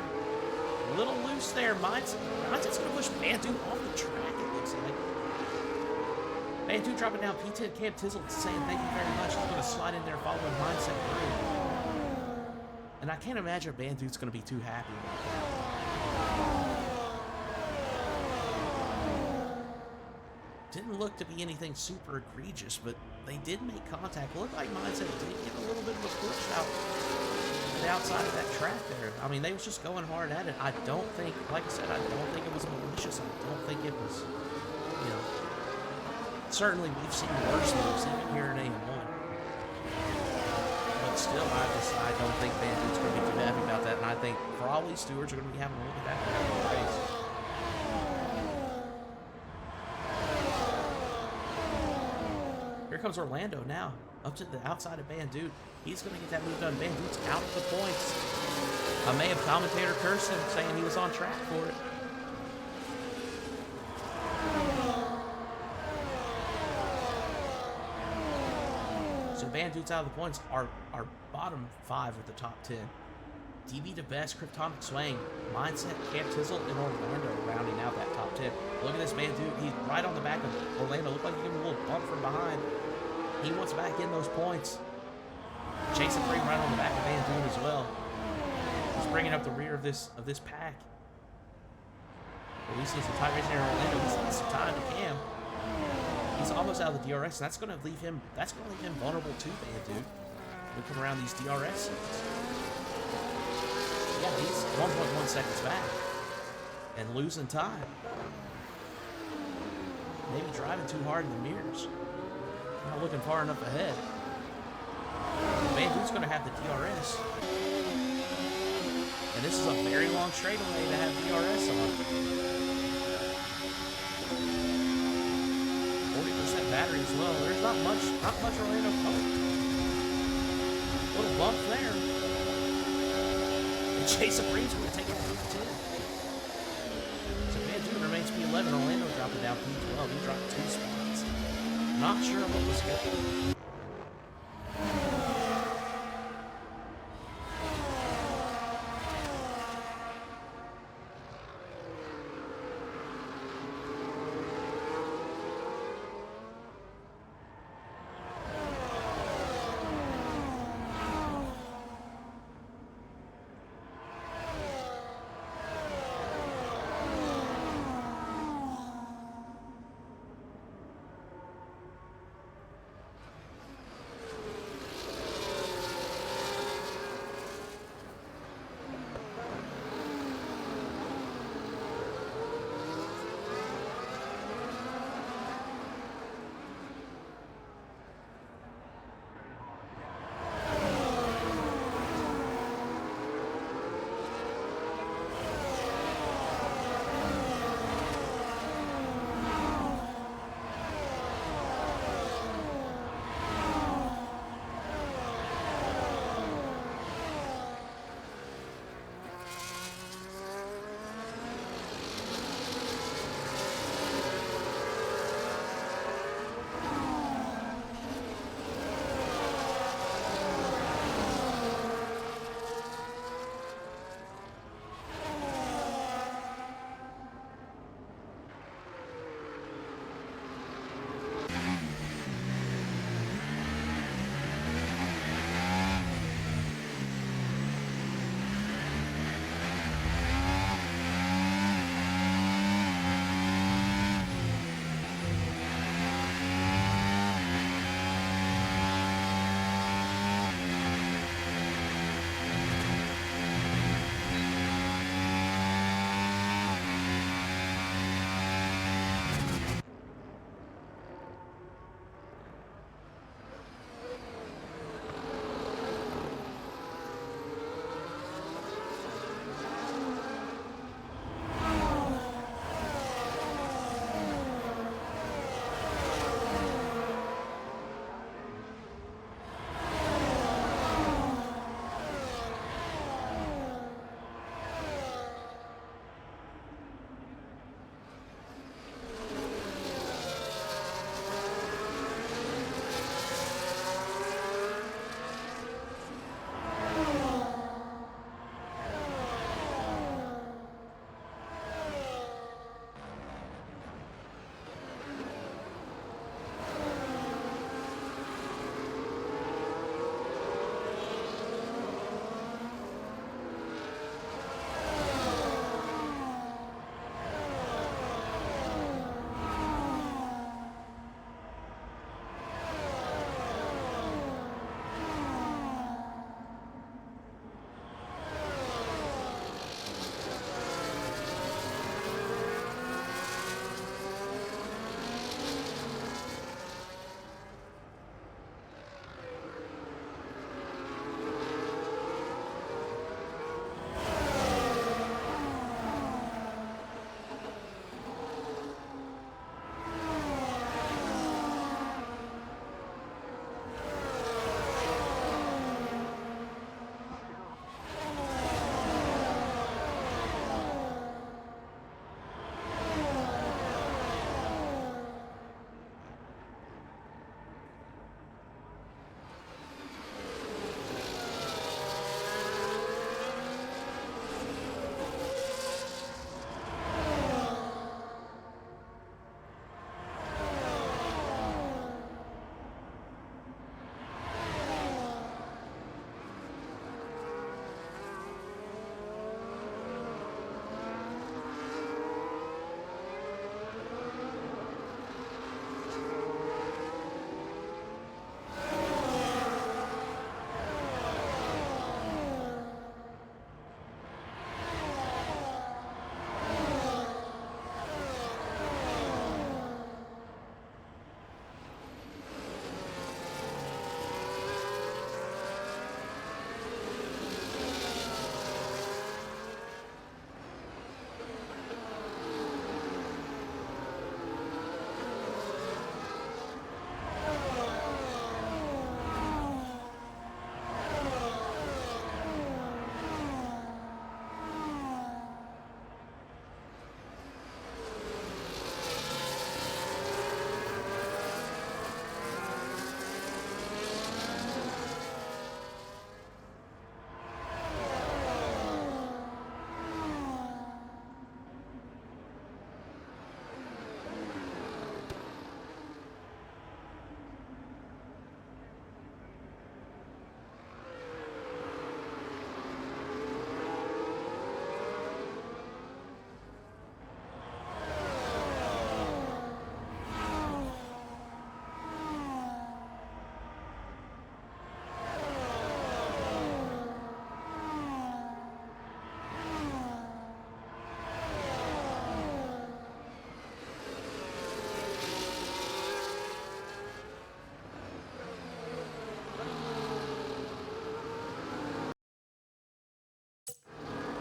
[SPEAKER 1] A little loose there. Mindset's going to push Bandoot off the track, it looks like. Bandoot dropping down P10. Cam Tizzle saying thank you very much. He's going to slide in there following Mindset through. And I can't imagine Bandoot's going to be too happy about that. Didn't look to be anything super egregious, but they did make contact. Looked like Mindset did get a little bit of a push out to the outside of that track there. I mean, they was just going hard at it. I don't think, like I said, I don't think it was malicious. I don't think it was, you know, certainly we've seen worse moves even here in AM1. But still, I don't think Bandoot's going to be too happy about that. And I think probably stewards are going to be having a look at that in the race. Here comes Orlando now, up to the outside of Bandoot. He's going to get that move done. Bandoot's out of the points. I may have commentator cursed him, saying he was on track for it. So Bandoot's out of the points. Our bottom 5 with the top 10. DB to best, Kryptonic Swang, Mindset, Cam Tizzle, and Orlando rounding out that top 10. Look at this Bandoot. He's right on the back of Orlando. Looked like he gave him a little bump from behind. He wants back in those points. Chasing Free right on the back of Bandoot as well. He's bringing up the rear of this pack. But we see some time racing here in Orlando. He's lost some time to Cam. He's almost out of the DRS, and that's going to leave him vulnerable to Bandoot. We come around these DRS seats. Yeah, he's 1.1 seconds back and losing time. Maybe driving too hard in the mirrors. Not looking far enough ahead. Bandoot's going to have the DRS. And this is a very long straightaway to have DRS on. 40% battery as well. There's not much Orlando cover. Little bump there. And Chase Supreme's going to take it to P10. So Bandoot remains P11. Orlando dropping down P12. He dropped 2 spots. Not sure what was good.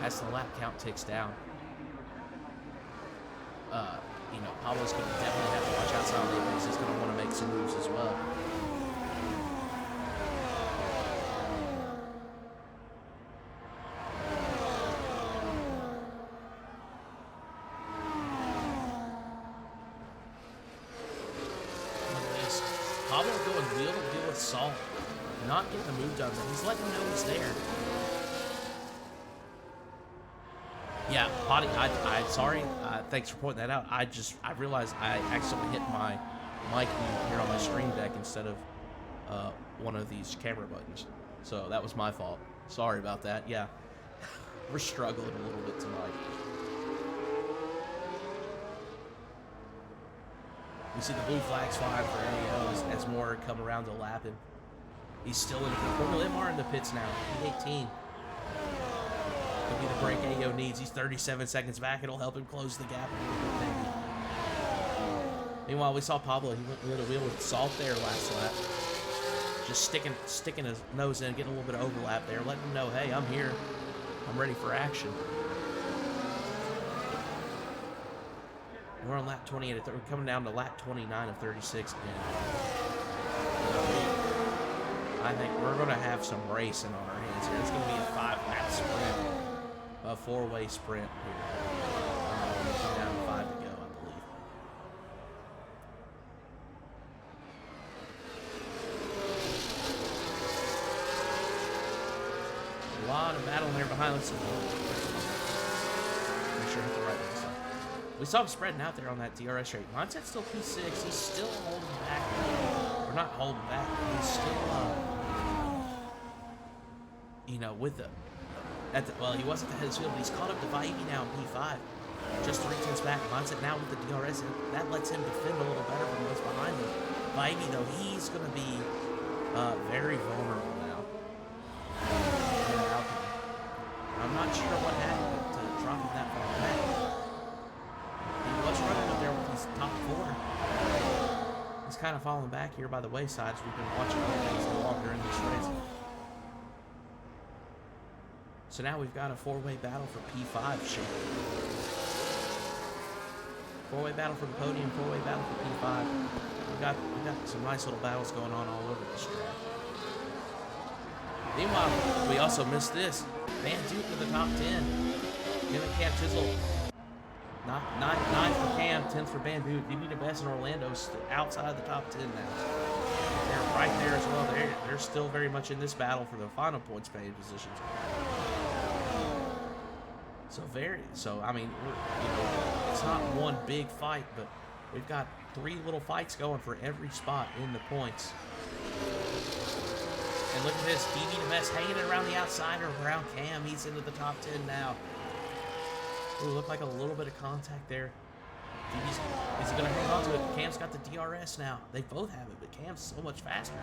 [SPEAKER 1] as the lap count ticks down, you know, Pablo's going to definitely have to watch outside of the apex. He's going to want to make some moves as well. Pablo going wheel to wheel with Salt, not getting the move done, but he's letting him know he's there. Yeah, Potty, I'm sorry. Thanks for pointing that out. I realized I accidentally hit my mic here on my stream deck instead of one of these camera buttons. So that was my fault. Sorry about that. Yeah, we're struggling a little bit tonight. We see the blue flags flying for AO as more come around to lap him. He's still in the corner. Limar in the pits now. P18. Could be the break AO needs. He's 37 seconds back. It'll help him close the gap a little bit, maybe. Meanwhile, we saw Pablo. He went wheel to wheel with Salt there last lap. Just sticking his nose in, getting a little bit of overlap there, letting him know, hey, I'm here. I'm ready for action. We're on lap 28. We're coming down to lap 29 of 36 again. I think we're going to have some racing on our hands here. It's going to be a 5-lap sprint, a 4-way sprint here. We're coming down to 5 to go, I believe. A lot of battle there behind us. Make sure I hit the right one. We saw him spreading out there on that DRS rate. Mindset's still P6. He's still holding back. Or not holding back. He's still, you know, with the... well, he was at the head of his field, but he's caught up to Vaigi now in P5. Just 3/10 back. Mindset now with the DRS. And that lets him defend a little better from those behind him. Vaigi, though, he's going to be very vulnerable now. I'm not sure what happened to drop him that far back. He was running up there with his top corner. He's kind of falling back here by the wayside as we've been watching other things go on during this race. So now we've got a 4-way battle for P5 shape. 4-way battle for the podium, 4-way battle for P5. We got some nice little battles going on all over this track. Meanwhile, we also missed this. Van Duke to the top 10. Giving Cam Tizzle. 9th for Cam, 10th for Van Duke. DB the best in Orlando, outside the top 10 now. They're right there as well. They're still very much in this battle for the final points paying positions. So I mean, it's not one big fight, but we've got 3 little fights going for every spot in the points. And look at this, DB the best hanging it around the outside or around Cam. He's into the top 10 now. Ooh, looked like a little bit of contact there. Is he going to hang on to it? Cam's got the DRS now. They both have it, but Cam's so much faster.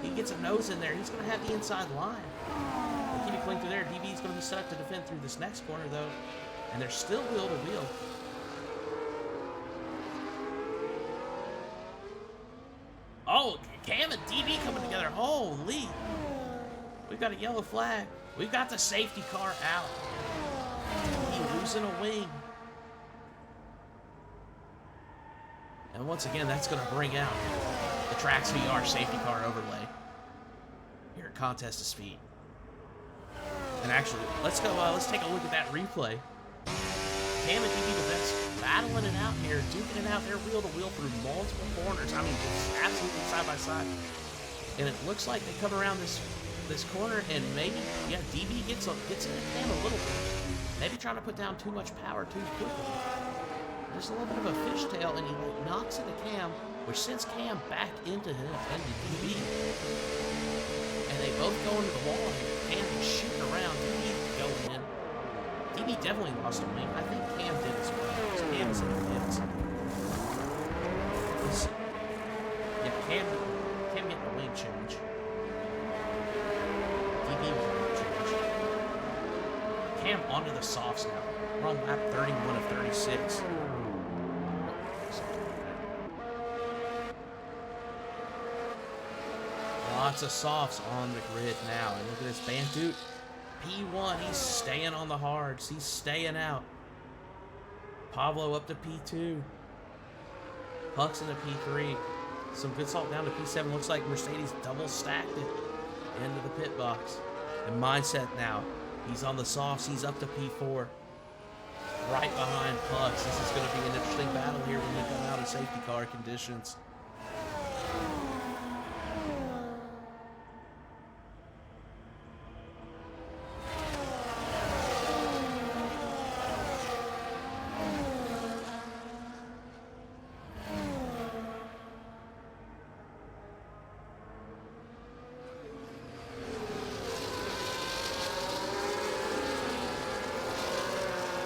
[SPEAKER 1] He gets a nose in there. He's going to have the inside line. They keep it clean through there. DB's going to be set up to defend through this next corner, though. And they're still wheel to wheel. Oh, Cam and DB coming together. Holy. We've got a yellow flag. We've got the safety car out. Losing a wing. And once again, that's going to bring out the Trax VR safety car overlay here at Contest of Speed. And actually, let's take a look at that replay. Cam and DB the best battling it out here, duking it out there wheel to wheel through multiple corners. I mean, just absolutely side by side. And it looks like they come around this corner and maybe, yeah, DB gets into Cam a little bit. Maybe trying to put down too much power too quickly. Just a little bit of a fishtail, and he knocks into Cam, which sends Cam back into him, into DB. And they both go into the wall here. Cam is shooting around, DB going in. DB definitely lost a wing. I think Cam did as well, because Cam is in the pits. Yeah, Cam getting a wing change. DB with a wing change. Cam onto the softs now. We're on lap 31 of 36. Lots of softs on the grid now. And look at this, Van Duke P1, he's staying on the hards. He's staying out. Pablo up to P2. Puck's into P3. Some good salt down to P7. Looks like Mercedes double stacked it into the pit box. And Mindset now. He's on the softs. He's up to P4. Right behind Pucks. This is going to be an interesting battle here when we come out of safety car conditions.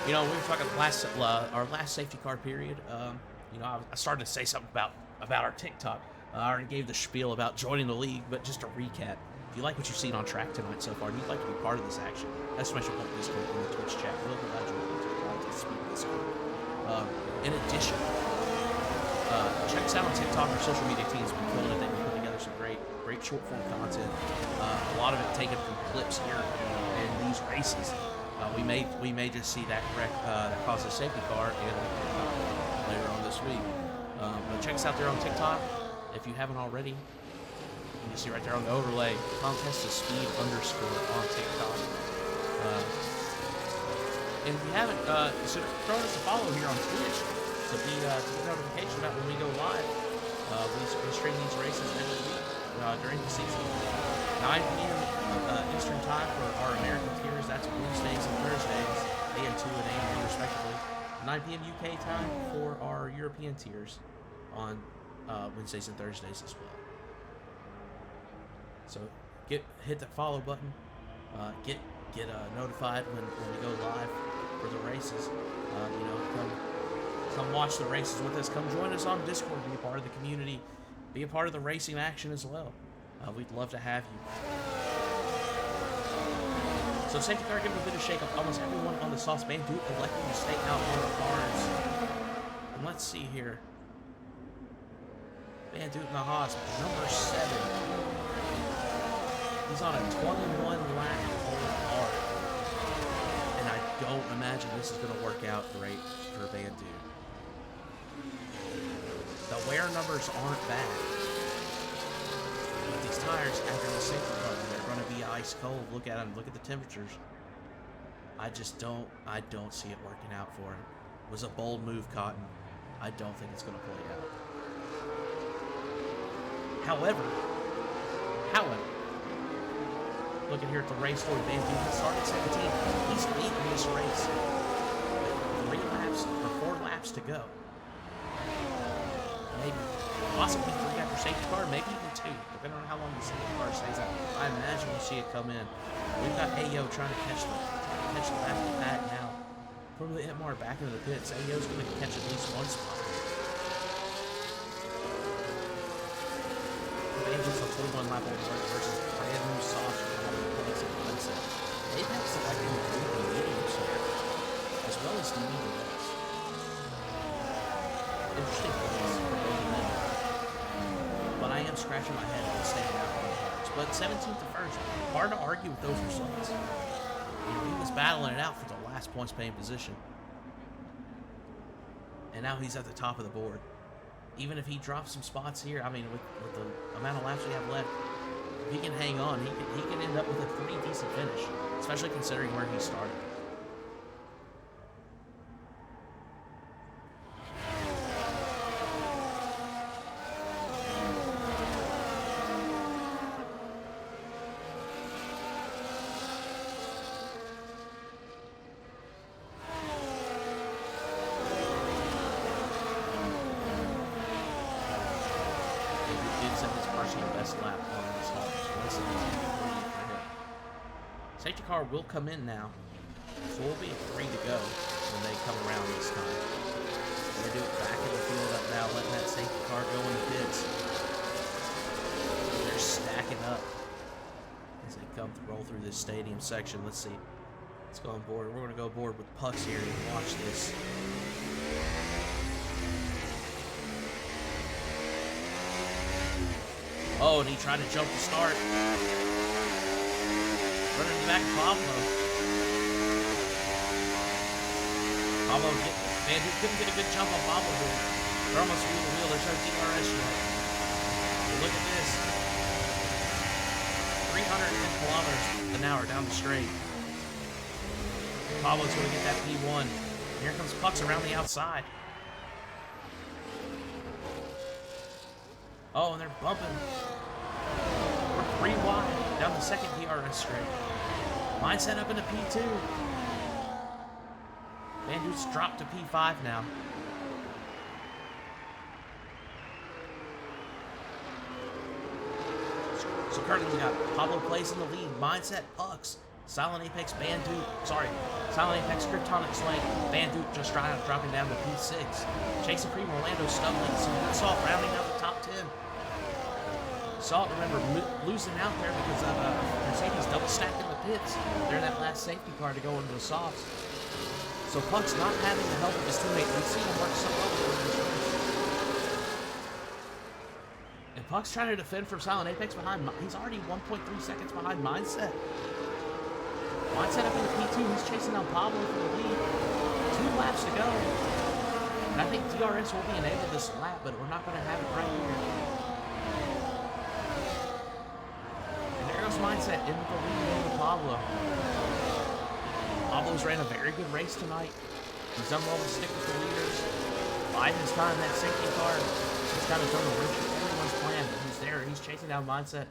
[SPEAKER 1] You know, we were talking our last safety car period. You know, I started to say something about our TikTok. I already gave the spiel about joining the league, but just to recap, if you like what you've seen on track tonight so far, and you'd like to be part of this action, exclamation point Discord in the Twitch chat. We'll be glad to speak Discord. In addition, check us out on TikTok. Our social media team's been killing it. They've been putting together some great short form content. A lot of it taken from clips here in these races. We may just see that that causes a safety car later on this week. But check us out there on TikTok if you haven't already. You can see right there on the overlay, contest of speed _ on TikTok. And if you haven't, consider throwing us a follow here on Twitch to get notification about when we go live. We stream these races every week during the season. 9 p.m. Eastern time for our American tiers. That's Wednesdays and Thursdays, AM2 and AM1 respectively. 9 p.m. UK time for our European tiers on Wednesdays and Thursdays as well. So hit that follow button. Get notified when we go live for the races. You know, come watch the races with us. Come join us on Discord. Be a part of the community. Be a part of the racing action as well. We'd love to have you. So safety car giving a bit of shake-up. Almost everyone on the sauce band electing to stay out on the cards. And let's see here. Van Duke in the Haas, number 7. He's on a 21 lap whole hard. And I don't imagine this is going to work out great for Van Duke. The wear numbers aren't bad. But these tires after the safety car, they're going to be ice cold. Look at them. Look at the temperatures. I don't see it working out for him. It was a bold move, Cotton. I don't think it's going to play out. However, looking here at the race story, Van Duke started 17th. He's leading this race with 4 laps to go. Maybe, possibly 3 after safety car, maybe even 2, depending on how long the safety car stays out. I imagine we'll see it come in. We've got Ayo trying to catch the last pad now. From the Itmar back into the pits, Ayo's going to catch at least 1 spot. Van's a 41 lap old versus brand new soft Mindset. They've had selected the mediums here, as well as the mediums. Interesting points for both of them. But I am scratching my head and staying out on the cards. But 17th to 1st, hard to argue with those results. You know, he was battling it out for the last points paying position. And now he's at the top of the board. Even if he drops some spots here, I mean, with the amount of laps we have left, if he can hang on, he can end up with a pretty decent finish, especially considering where he started. Safety car will come in now, so we'll be at 3 to go when they come around this time. They do it back in the field up now, letting that safety car go in the pits. They're stacking up as they roll through this stadium section. Let's see. Let's go on board. We're going to go aboard with Pucks here and watch this. Oh, and he tried to jump the start. Running back Pablo. Pablo, man, he couldn't get a good jump on Pablo. They're almost wheel to wheel. There's no DRS yet. But look at this. 310 kilometers an hour down the straight. Pablo's going to get that P1. And here comes Pucks around the outside. Oh, and they're bumping. We're 3 wide down the second DRS straight. Mindset up into P2. Bandute's dropped to P5 now. So currently we got Pablo Plays in the lead. Mindset, Pucks. Silent Apex, Silent Apex, Kryptonic Swank. Bandute just dropping down to P6. Chase Supreme, Orlando stumbling. Some good Salt rounding out the top 10. Salt, remember, losing out there because of Mercedes double stacked in the pits. They're that last safety car to go into the softs. So Puck's not having the help of his teammate. We've seen him work so well in this race. And Puck's trying to defend from Silent Apex behind. He's already 1.3 seconds behind Mindset. Mindset up into P2. He's chasing down Pablo for the lead. 2 laps to go. And I think DRS will be enabled this lap, but we're not going to have it right here. And there goes Mindset in with the lead over Pablo. Pablo's ran a very good race tonight. He's done well to stick with the leaders. Biding his time, that safety car. He's kind of thrown a wrench in everyone's plan, but he's there. He's chasing down Mindset.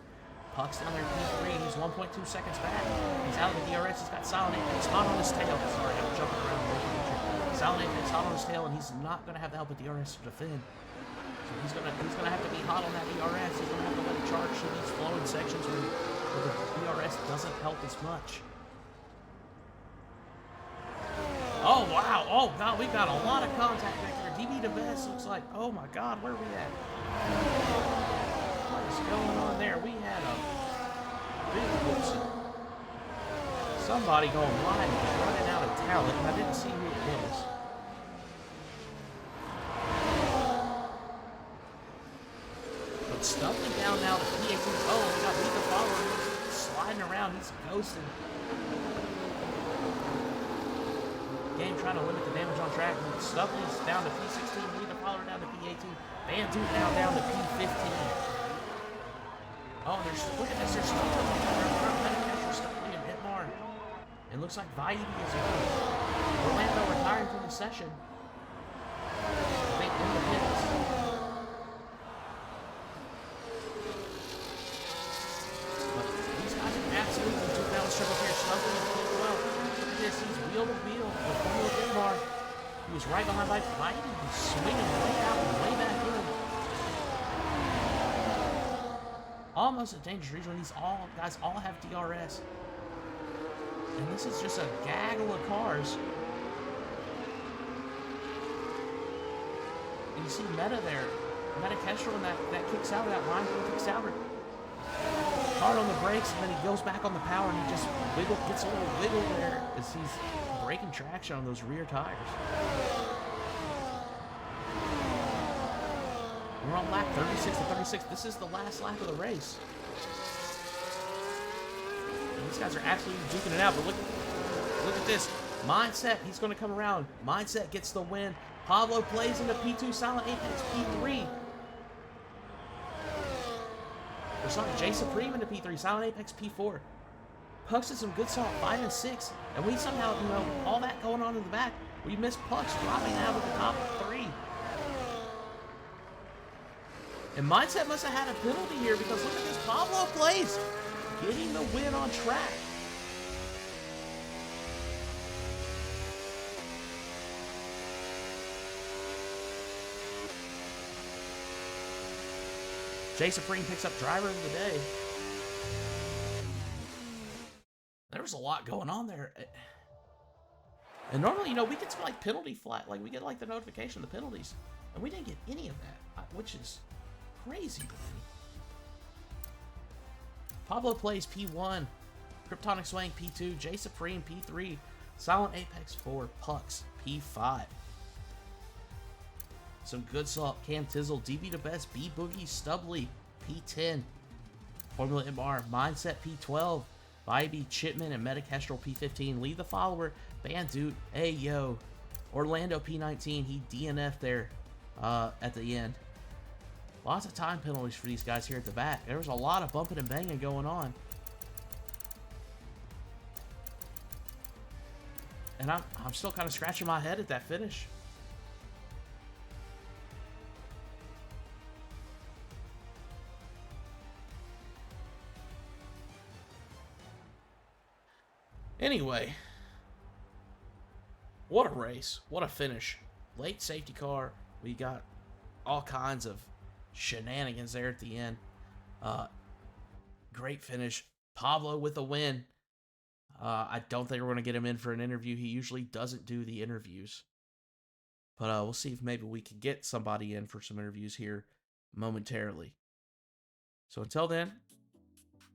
[SPEAKER 1] Puck's down there P3. He's 1.2 seconds back. He's out of the DRS. He's got Silent Apex hot on his tail. Sorry, I'm jumping around the picture. Silent Apex hot on his tail, and he's not going to have the help of DRS to defend. So he's gonna have to be hot on that DRS. He's going to have to let it charge through these flowing sections where the DRS doesn't help as much. Oh, wow. Oh, God, we've got a lot of contact back there. DB to best looks like, oh, my God, where are we at? What is going on there? We had a big whoopsie. Somebody going blind was running out of talent, and I didn't see who it was. But stumbling down now to P18. Oh, we got Lethal Follower sliding around. He's ghosting. Game trying to limit the damage on track. Stuffley's down to P16, Lethal Follower down to P18, Bandute now down to P15. Oh, look at this, there's Stuffley and Hitmar. And looks like Vaidi is Orlando retiring from the session. I think in the pits. But these guys are absolutely doing down the struggle here. Stuffley and well. He's wheel to wheel with Formula Hitmar. He was right behind by Vaidi. He's swinging way out and way back in. Almost a dangerous region. These guys all have DRS. And this is just a gaggle of cars. And you see Meta there. Meta Kestrel, and that kicks out of that line. Kicks out. Hard on the brakes, and then he goes back on the power, and he just gets a little wiggle there as he's breaking traction on those rear tires. We're on lap 36 to 36. This is the last lap of the race. And these guys are absolutely duking it out, but look at this. Mindset, he's going to come around. Mindset gets the win. Pablo Plays into P2, Silent Apex P3. Or sorry, J Supreme into P3, Silent Apex P4. Pucks did some good salt, 5 and 6. And we somehow, all that going on in the back, we missed Pucks dropping out of the top 3. And Mindset must have had a penalty here because look at this, Pablo Plays getting the win on track. J Supreme picks up driver of the day. There was a lot going on there. And normally, we get some like penalty flat, like we get like the notification of the penalties. And we didn't get any of that, which is crazy to me. Pablo Plays P1, Kryptonic Swang P2, J Supreme P3, Silent Apex 4, Pucks P5. Some good salt, Cam Tizzle, DB to best, B Boogie, Stubbly P10, Formula MR, Mindset P12, Bybee, Chipman, and Metakestrel P15 lead the follower. Bandute, Ayo, Orlando P19, he DNF'd there at the end. Lots of time penalties for these guys here at the back. There was a lot of bumping and banging going on. And I'm still kind of scratching my head at that finish. Anyway, what a race. What a finish. Late safety car. We got all kinds of shenanigans there at the end. Great finish. Pablo with a win. I don't think we're going to get him in for an interview. He usually doesn't do the interviews. But we'll see if maybe we can get somebody in for some interviews here momentarily. So until then,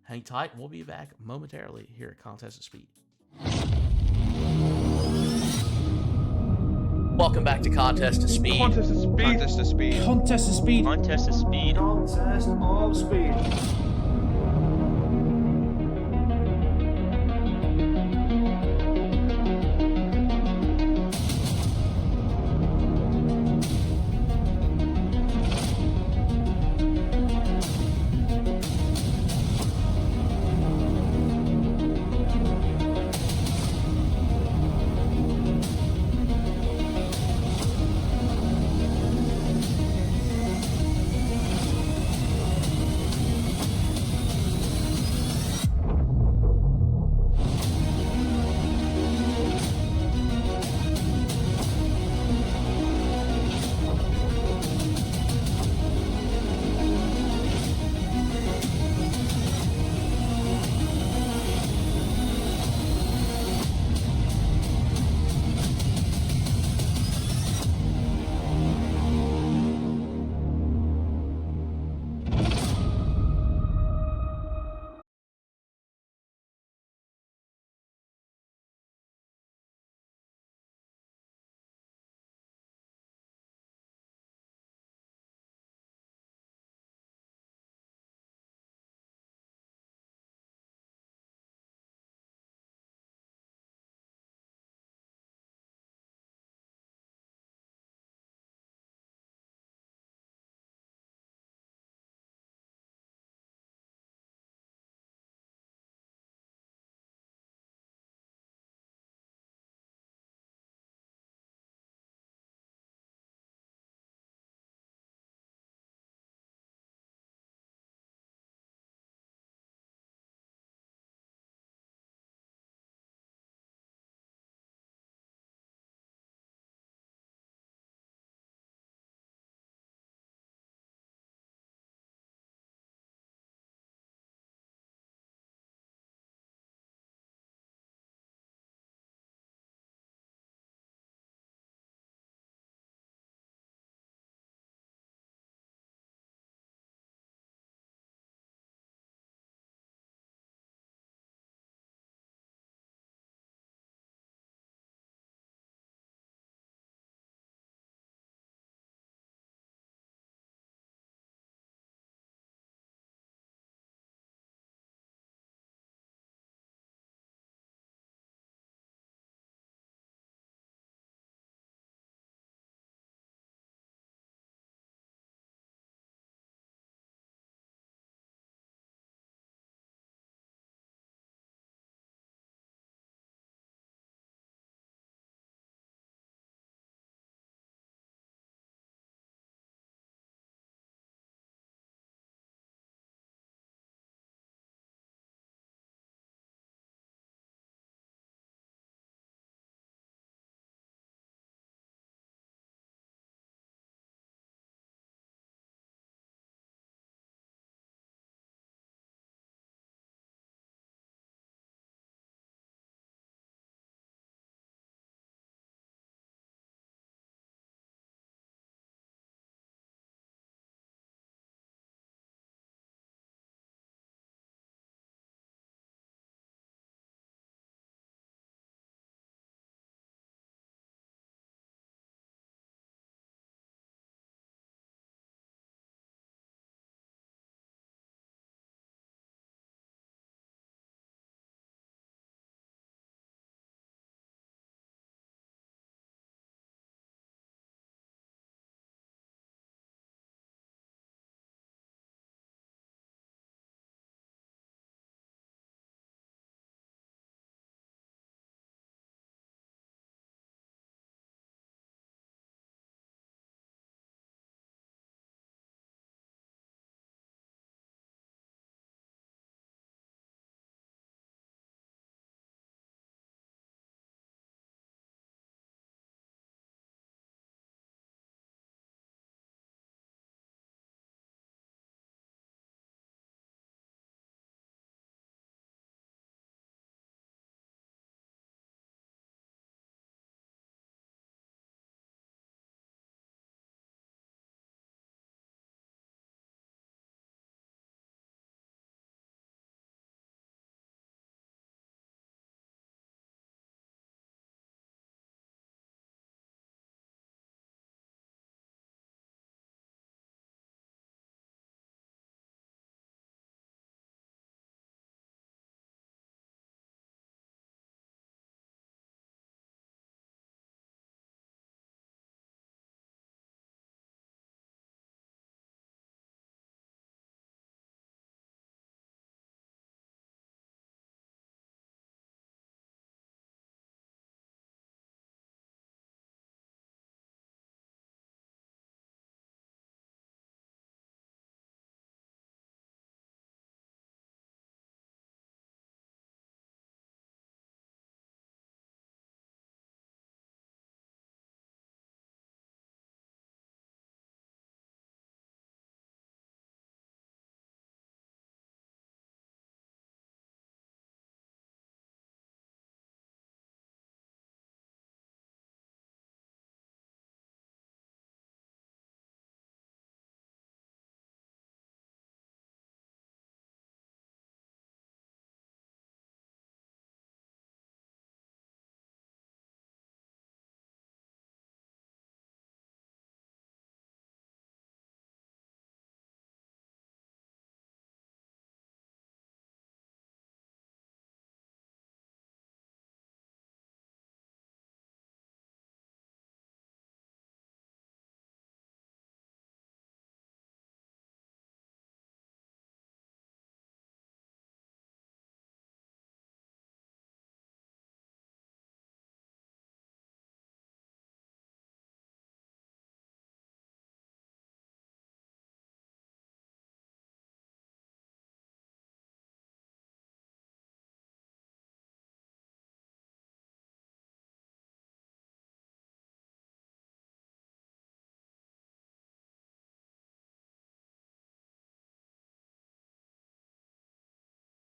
[SPEAKER 1] hang tight and we'll be back momentarily here at Contest of Speed. Welcome back to Contest of Speed.
[SPEAKER 3] Contest of Speed. Contest of Speed.
[SPEAKER 2] Contest of speed.
[SPEAKER 4] Contest of Speed.
[SPEAKER 2] Contest of speed.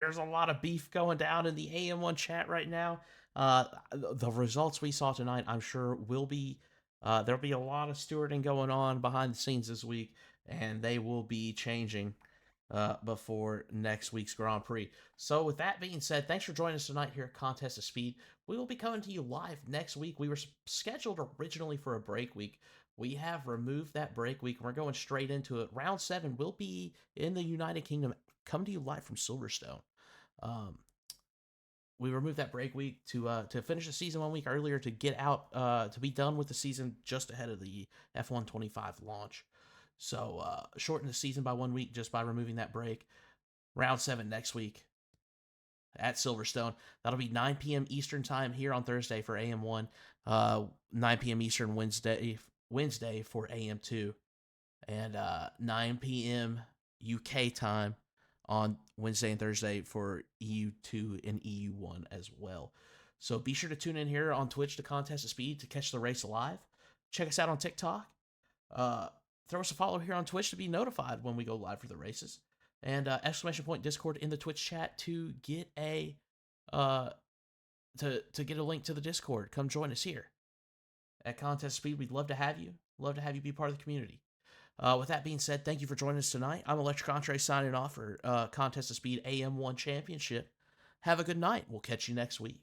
[SPEAKER 1] There's a lot of beef going down in the AM1 chat right now. The results we saw tonight, I'm sure, will be there'll be a lot of stewarding going on behind the scenes this week, and they will be changing before next week's Grand Prix. So, with that being said, thanks for joining us tonight here at Contest of Speed. We will be coming to you live next week. We were scheduled originally for a break week. We have removed that break week, and we're going straight into it. Round 7 will be in the United Kingdom, coming to you live from Silverstone. Um, we removed that break week to finish the season 1 week earlier, to get out to be done with the season just ahead of the F125 launch. So shorten the season by 1 week just by removing that break. Round 7 next week at Silverstone. That'll be 9 p.m. Eastern time here on Thursday for AM1. 9 p.m. Eastern Wednesday for AM2, and 9 p.m. UK time on Wednesday and Thursday for EU2 and EU1 as well. So be sure to tune in here on Twitch to Contest of Speed to catch the race live. Check us out on TikTok. Throw us a follow here on Twitch to be notified when we go live for the races. And ! Discord in the Twitch chat to get a to get a link to the Discord. Come join us here at Contest Speed. We'd love to have you. Love to have you be part of the community. With that being said, thank you for joining us tonight. I'm Electric Entre signing off for Contest of Speed AM1 Championship. Have a good night. We'll catch you next week.